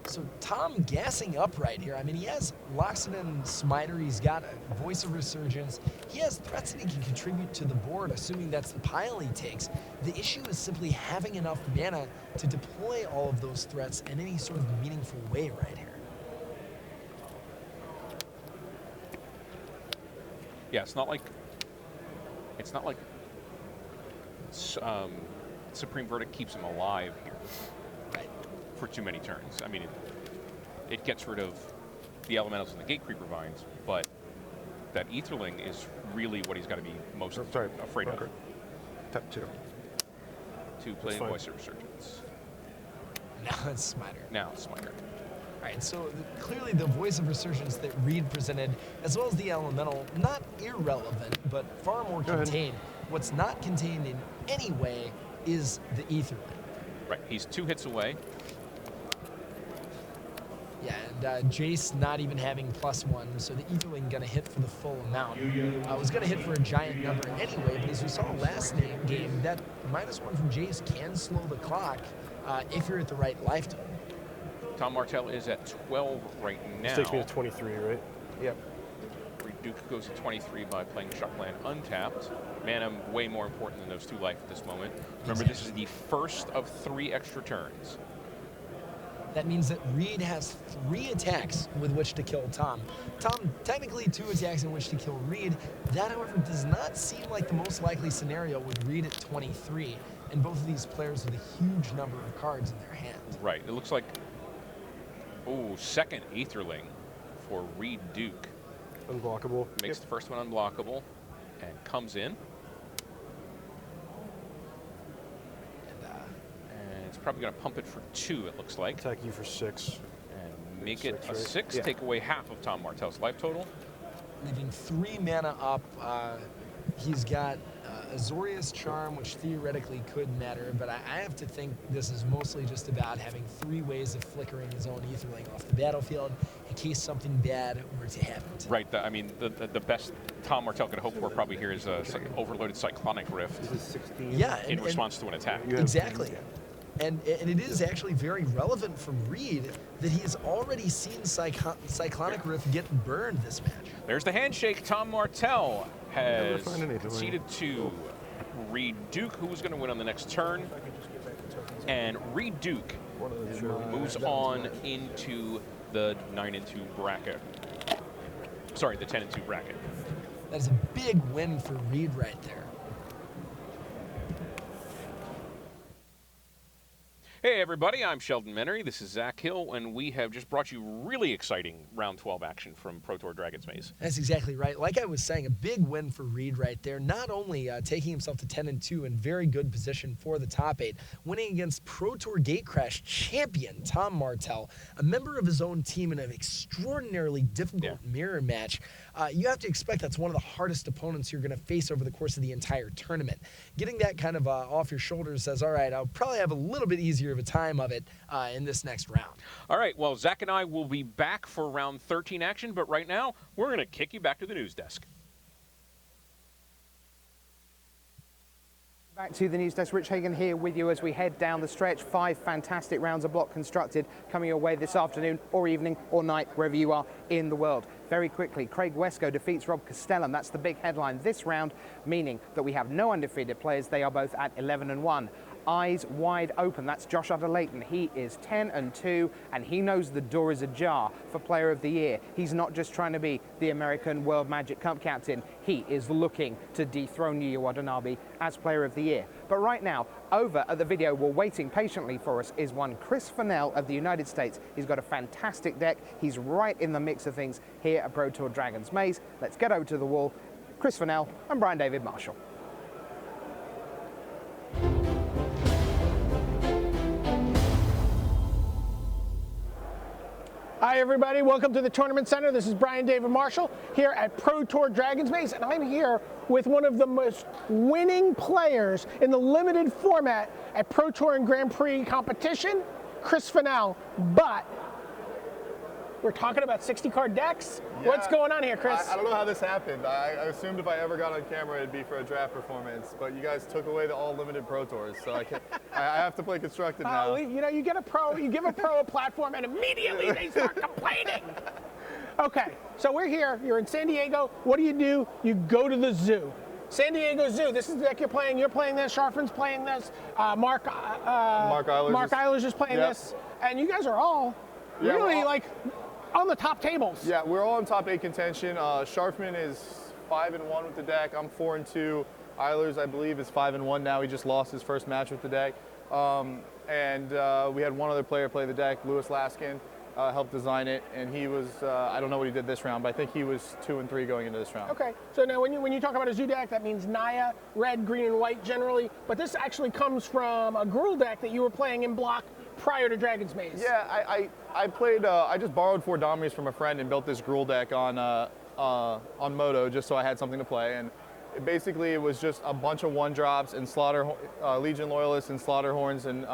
So Tom gassing up right here. I mean, he has Loxodon Smiter. He's got a Voice of Resurgence. He has threats that he can contribute to the board, assuming that's the pile he takes. The issue is simply having enough mana to deploy all of those threats in any sort of meaningful way right here. Yeah, it's not like Supreme Verdict keeps him alive here. Right. For too many turns. I mean, it gets rid of the elementals and the Gate Creeper Vines, but that Aetherling is really what he's got to be most afraid of. Tap 2. To play Voice of Resurgence. Now it's Smiter. Now it's Smiter. All right, so clearly the Voice of Resurgence that Reid presented, as well as the Elemental, not irrelevant, but far more contained. What's not contained in any way is the Aetherling. Right, he's 2 hits away. Yeah, and Jace not even having +1, so the Aetherling gonna hit for the full amount. Was gonna hit for a giant number anyway, but as we saw last game, that -1 from Jace can slow the clock if you're at the right life total. Tom Martell is at 12 right now. This takes me to 23, right? Yep. Reid Duke goes to 23 by playing Shockland untapped. Mana way more important than those 2 life at this moment. Remember, this is the first of 3 extra turns. That means that Reid has 3 attacks with which to kill Tom. Tom, technically 2 attacks in which to kill Reid. That, however, does not seem like the most likely scenario with Reid at 23, and both of these players with a huge number of cards in their hand. Right, it looks like, second Aetherling for Reid Duke. Unblockable. Makes the first one unblockable and comes in. And it's probably going to pump it for 2, it looks like. Attack you for 6. And make it a 6, Yeah. take away half of Tom Martell's life total. Leaving 3 mana up. He's got Azorius Charm, which theoretically could matter, but I have to think this is mostly just about having 3 ways of flickering his own Aetherling off the battlefield in case something bad were to happen. Right, I mean, the best Tom Martell could hope for probably here is a overloaded Cyclonic Rift. This is 16. Yeah, in response to an attack. Exactly. And it is actually very relevant from Reid that he has already seen Cyclonic Rift get burned this match. There's the handshake. Tom Martell has conceded to Reid Duke, who was going to win on the next turn. And Reid Duke moves on into the 9-2 bracket. Sorry, the 10-2 bracket. That is a big win for Reid right there. Hey everybody, I'm Sheldon Menery, this is Zach Hill, and we have just brought you really exciting round 12 action from Pro Tour Dragon's Maze. That's exactly right. Like I was saying, a big win for Reid right there. Not only taking himself to 10-2 in very good position for the top 8, winning against Pro Tour Gatecrash champion Tom Martell, a member of his own team in an extraordinarily difficult mirror match. You have to expect that's one of the hardest opponents you're going to face over the course of the entire tournament. Getting that kind of off your shoulders says, all right, I'll probably have a little bit easier of a time of it in this next round. All right, well, Zach and I will be back for round 13 action, but right now, we're going to kick you back to the news desk. Back to the news desk. Rich Hagan here with you as we head down the stretch. 5 fantastic rounds of block constructed coming your way this afternoon or evening or night, wherever you are in the world. Very quickly, Craig Wesco defeats Rob Castellum. That's the big headline this round, meaning that we have no undefeated players. They are both at 11-1. Eyes wide open. That's Josh Utter-Leighton. He is 10-2, and he knows the door is ajar for Player of the Year. He's not just trying to be the American World Magic Cup captain. He is looking to dethrone Yuya Watanabe as Player of the Year. But right now, over at the video, we're waiting patiently for us, is one Chris Fennell of the United States. He's got a fantastic deck. He's right in the mix of things here at Pro Tour Dragon's Maze. Let's get over to the wall. Chris Fennell and Brian David Marshall. Hi everybody, welcome to the Tournament Center. This is Brian David Marshall here at Pro Tour Dragon's Maze, and I'm here with one of the most winning players in the limited format at Pro Tour and Grand Prix competition, Chris Fennell. But we're talking about 60-card decks. Yeah. What's going on here, Chris? I don't know how this happened. I assumed if I ever got on camera, it'd be for a draft performance, but you guys took away the all limited Pro Tours, so I have to play constructed now. You know, you give a pro a platform, and immediately they start complaining. Okay, so we're here. You're in San Diego. What do? You go to the zoo. San Diego Zoo. This is the deck you're playing. You're playing this. Sharfin's playing this. Mark Eilers is playing this, and you guys are all really like on the top tables. Yeah, we're all in top 8 contention. Sharfman is 5-1 with the deck. I'm 4-2. Eilers, I believe, is 5-1 now. He just lost his first match with the deck. And we had one other player play the deck, Lewis Laskin, helped design it, and he was, I don't know what he did this round, but I think he was 2-3 going into this round. Okay, so now when you talk about a zoo deck, that means Naya, red, green, and white generally, but this actually comes from a Gruul deck that you were playing in block prior to Dragon's Maze. Yeah, I played, I just borrowed 4 Domries from a friend and built this Gruul deck on Moto just so I had something to play, and basically it was just a bunch of 1-drops and Legion Loyalists and Slaughterhorns and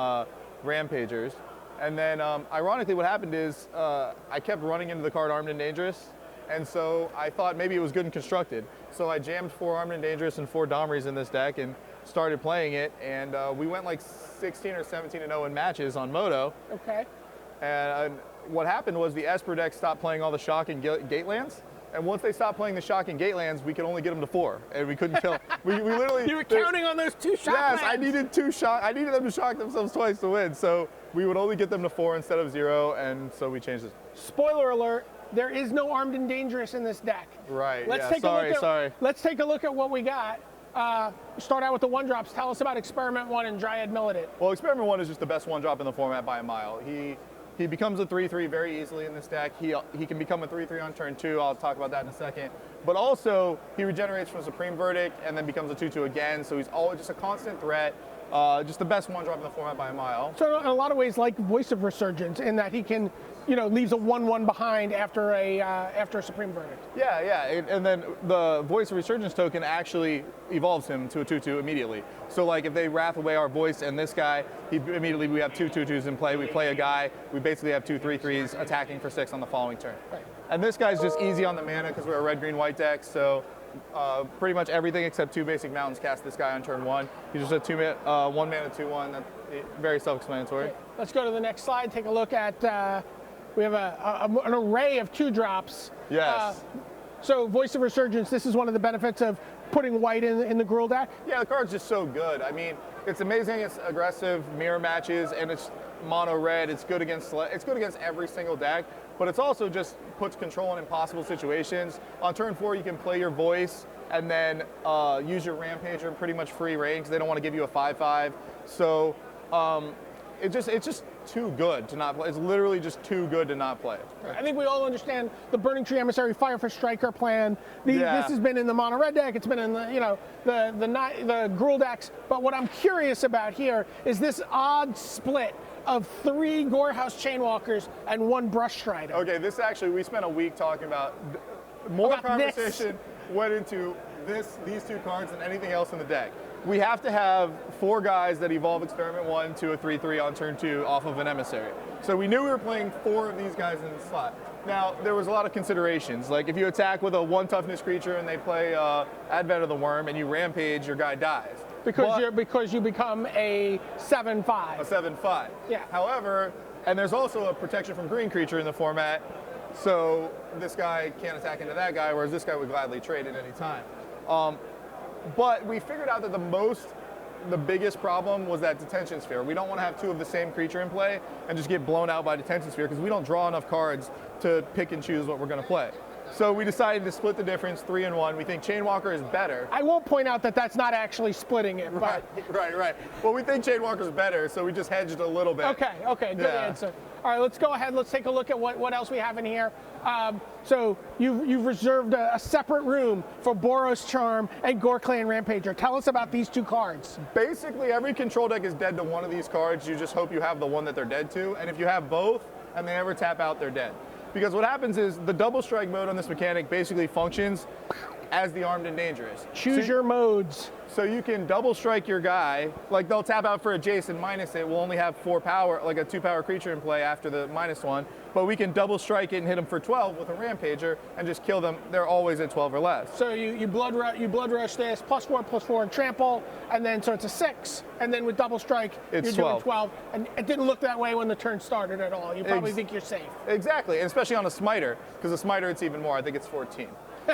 Rampagers. And then ironically what happened is I kept running into the card Armed and Dangerous, and so I thought maybe it was good and constructed. So I jammed 4 Armed and Dangerous and 4 Domries in this deck and started playing it, and we went like 16 or 17-0 in matches on Moto. Okay. And what happened was the Esper deck stopped playing all the Shock and Gate lands. And once they stopped playing the Shock and Gate lands, we could only get them to 4, and we couldn't kill. we literally. You were counting on those 2 shock lands. I needed 2 shock. I needed them to shock themselves twice to win. So we would only get them to 4 instead of 0, and so we changed it. Spoiler alert: there is no Armed and Dangerous in this deck. Right. Let's take a look at what we got. Start out with the 1-drops. Tell us about Experiment 1 and Dryad Militid. Well, Experiment 1 is just the best 1-drop in the format by a mile. He becomes a 3/3 very easily in this deck. He can become a 3/3 on turn 2. I'll talk about that in a second. But also, he regenerates from Supreme Verdict and then becomes a 2/2 again. So he's always just a constant threat. Just the best 1-drop in the format by a mile. So in a lot of ways, like Voice of Resurgence, in that he can, leaves a 1/1 behind after a Supreme Verdict. Yeah, and then the Voice of Resurgence token actually evolves him to a 2/2 immediately. So like if they wrath away our Voice and this guy, we have 2 2/2s in play. We play a guy, we basically have 2 3/3s attacking for 6 on the following turn. Right. And this guy's just easy on the mana because we're a red, green, white deck. So pretty much everything except 2 basic mountains cast this guy on turn 1. He's just a 1 mana 2/1. That's very self-explanatory. Okay. Let's go to the next slide. Take a look at. We have an array of 2-drops. Yes. So Voice of Resurgence, this is one of the benefits of putting white in the Gruul deck. Yeah, the card's just so good. I mean, it's amazing. It's aggressive mirror matches, and it's mono red. It's good against every single deck. But it's also just puts control in impossible situations. On turn 4, you can play your Voice and then use your Rampager in pretty much free range. They don't want to give you a 5/5. So it's just too good to not play. It's literally just too good to not play. I think we all understand the Burning Tree Emissary Firefish Striker plan. This has been in the mono red deck. It's been in the the Gruul decks. But what I'm curious about here is this odd split of 3 Gorehouse Chainwalkers and 1 Brush Strider. Okay, this actually we spent a week talking about. More conversation went into these 2 cards than anything else in the deck. We have to have 4 guys that evolve Experiment 1 to a 3/3 on turn 2 off of an Emissary. So we knew we were playing 4 of these guys in the slot. Now, there was a lot of considerations. Like if you attack with a 1 toughness creature and they play Advent of the Worm and you Rampage, your guy dies. because you become a 7/5. A 7/5. Yeah. However, and there's also a protection from green creature in the format, so this guy can't attack into that guy, whereas this guy would gladly trade at any time. But we figured out that the biggest problem was that detention sphere. We don't want to have two of the same creature in play and just get blown out by detention sphere because we don't draw enough cards to pick and choose what we're going to play. So we decided to split the difference, 3 and 1. We think Chainwalker is better. I won't point out that that's not actually splitting it, but Right. Well, we think Chainwalker is better, so we just hedged a little bit. okay, good answer. All right, let's go ahead. Let's take a look at what else we have in here. So you've reserved a separate room for Boros Charm and Gore Clan Rampager. Tell us about these two cards. Basically, every control deck is dead to one of these cards. You just hope you have the one that they're dead to, and if you have both and they never tap out, they're dead. Because what happens is the double strike mode on this mechanic basically functions as the armed and dangerous. Choose your modes. So you can double strike your guy, like they'll tap out for a Jason minus it. We'll only have 4 power, like a 2-power creature in play after the -1, but we can double strike it and hit them for 12 with a Rampager and just kill them. They're always at 12 or less. So you blood rush this, +4/+4 and trample, and then so it's a 6, and then with double strike, It's you're 12. doing 12. And it didn't look that way when the turn started at all. You probably think you're safe. Exactly, and especially on a smiter, because a smiter it's even more. I think it's 14.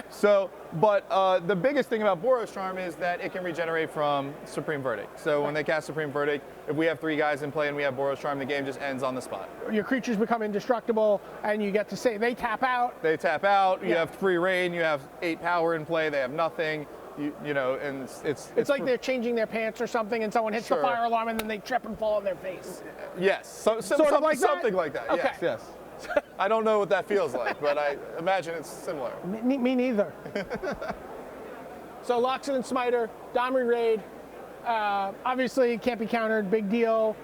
So, but the biggest thing about Boros Charm is that it can regenerate from Supreme Verdict. So when they cast Supreme Verdict, if we have 3 guys in play and we have Boros Charm, the game just ends on the spot. Your creatures become indestructible, and you get to say they tap out. They tap out. You Yeah. have free reign. You have 8 power in play. They have nothing. You know, and It's like they're changing their pants or something, and someone hits the Sure. fire alarm, and then they trip and fall on their face. Yes, Sort of like that? something like that. Okay. Yes. I don't know what that feels like, but I imagine it's similar. Me neither. So Loxodon and Smiter, Domri Raid, obviously can't be countered, big deal.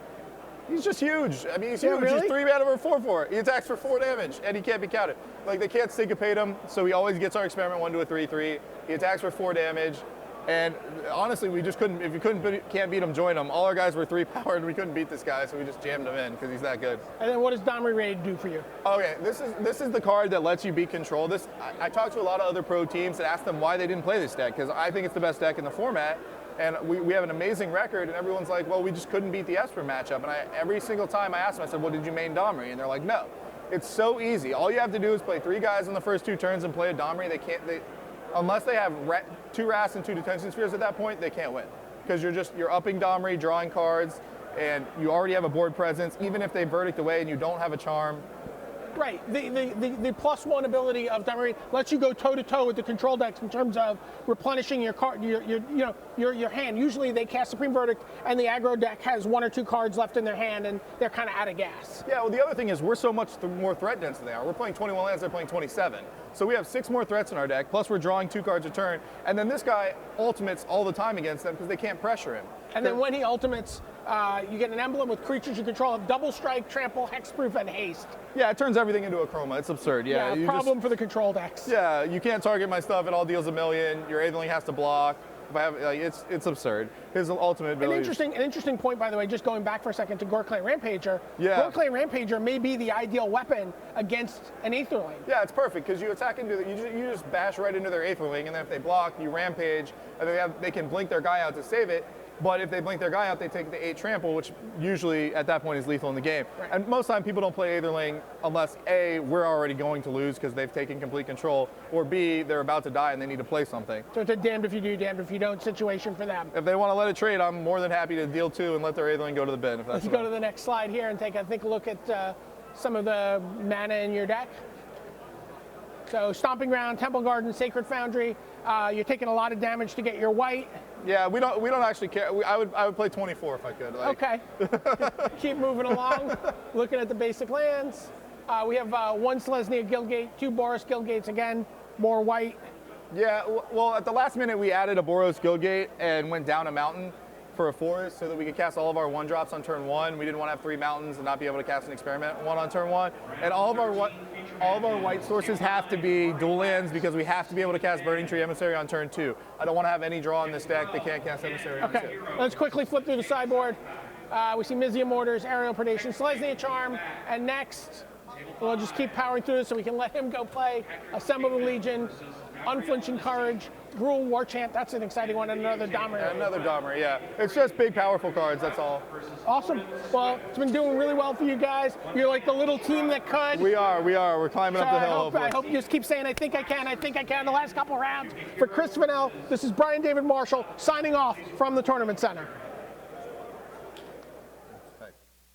He's just huge. I mean, he's Yeah, huge. really? He's 3 mana for 4/4. He attacks for 4 damage, and he can't be countered. Like, they can't syncopate him, so he always gets our experiment 1 to a 3/3. He attacks for 4 damage, and honestly, we just couldn't. If you can't beat him, join him. All our guys were 3 powered, and we couldn't beat this guy, so we just jammed him in because he's that good. And then what does Domri Raid do for you? Okay, this is the card that lets you beat control. I talked to a lot of other pro teams and asked them why they didn't play this deck, because I think it's the best deck in the format. And we have an amazing record, and everyone's like, well, we just couldn't beat the Esper matchup. And every single time I asked them, I said, well, did you main Domri? And they're like, no. It's so easy. All you have to do is play 3 guys in the first 2 turns and play a Domri. Unless they have 2 Wraths and 2 Detention Spheres at that point, they can't win. Because you're upping Domri, drawing cards, and you already have a board presence. Even if they verdict away and you don't have a charm, Right. The +1 ability of Domri lets you go toe-to-toe with the control decks in terms of replenishing your card, your hand. Usually they cast Supreme Verdict, and the aggro deck has 1 or 2 cards left in their hand, and they're kind of out of gas. Yeah, well, the other thing is we're so much more threat dense than they are. We're playing 21 lands, they're playing 27. So we have 6 more threats in our deck, plus we're drawing 2 cards a turn, and then this guy ultimates all the time against them because they can't pressure him. And then when he ultimates, you get an emblem with creatures you control of double strike, trample, hexproof, and haste. Yeah, it turns everything into a chroma. It's absurd. Yeah, you problem for the control decks. Yeah, you can't target my stuff. It all deals a million. Your Aetherling has to block. If I have, it's absurd. His ultimate ability. An interesting point, by the way, just going back for a second to Gore Clan Rampager. Yeah. Gore Clan Rampager may be the ideal weapon against an Aetherling. Yeah, it's perfect because you attack into you just bash right into their Aetherling, and then if they block, you Rampage, and they can blink their guy out to save it. But if they blink their guy out, they take the 8 trample, which usually at that point is lethal in the game. Right. And most of the time, people don't play Aetherling unless A, we're already going to lose because they've taken complete control, or B, they're about to die and they need to play something. So it's a damned if you do, damned if you don't situation for them. If they want to let it trade, I'm more than happy to deal 2 and let their Aetherling go to the bin. If that's Let's go to the next slide here and take a look at some of the mana in your deck. So Stomping Ground, Temple Garden, Sacred Foundry. You're taking a lot of damage to get your white. Yeah, we don't actually care. I would play 24 if I could. Okay. Keep moving along. Looking at the basic lands. We have 1 Selesnya Guildgate, 2 Boros Guildgates again, more white. Yeah, well, at the last minute, we added a Boros Guildgate and went down a mountain for a forest so that we could cast all of our 1-drops on turn 1. We didn't want to have 3 mountains and not be able to cast an experiment 1 on turn 1. And all of our white sources have to be dual lands because we have to be able to cast Burning Tree Emissary on turn 2. I don't want to have any draw in this deck that can't cast Emissary on Okay, 2. let's quickly flip through the sideboard. We see Mizium Mortars, Aerial Predation, Selesnya Charm, and next we'll just keep powering through this so we can let him go play Assemble the Legion, Unflinching Courage, Rule, War Chant, that's an exciting one, and another Dahmer. Another Dahmer, yeah. It's just big, powerful cards, that's all. Awesome. Well, it's been doing really well for you guys. You're like the little team that could. We are. We're climbing So up the hill. I hope you just keep saying, I think I can, the last couple rounds. For Chris Vanel, this is Brian David Marshall signing off from the Tournament Center.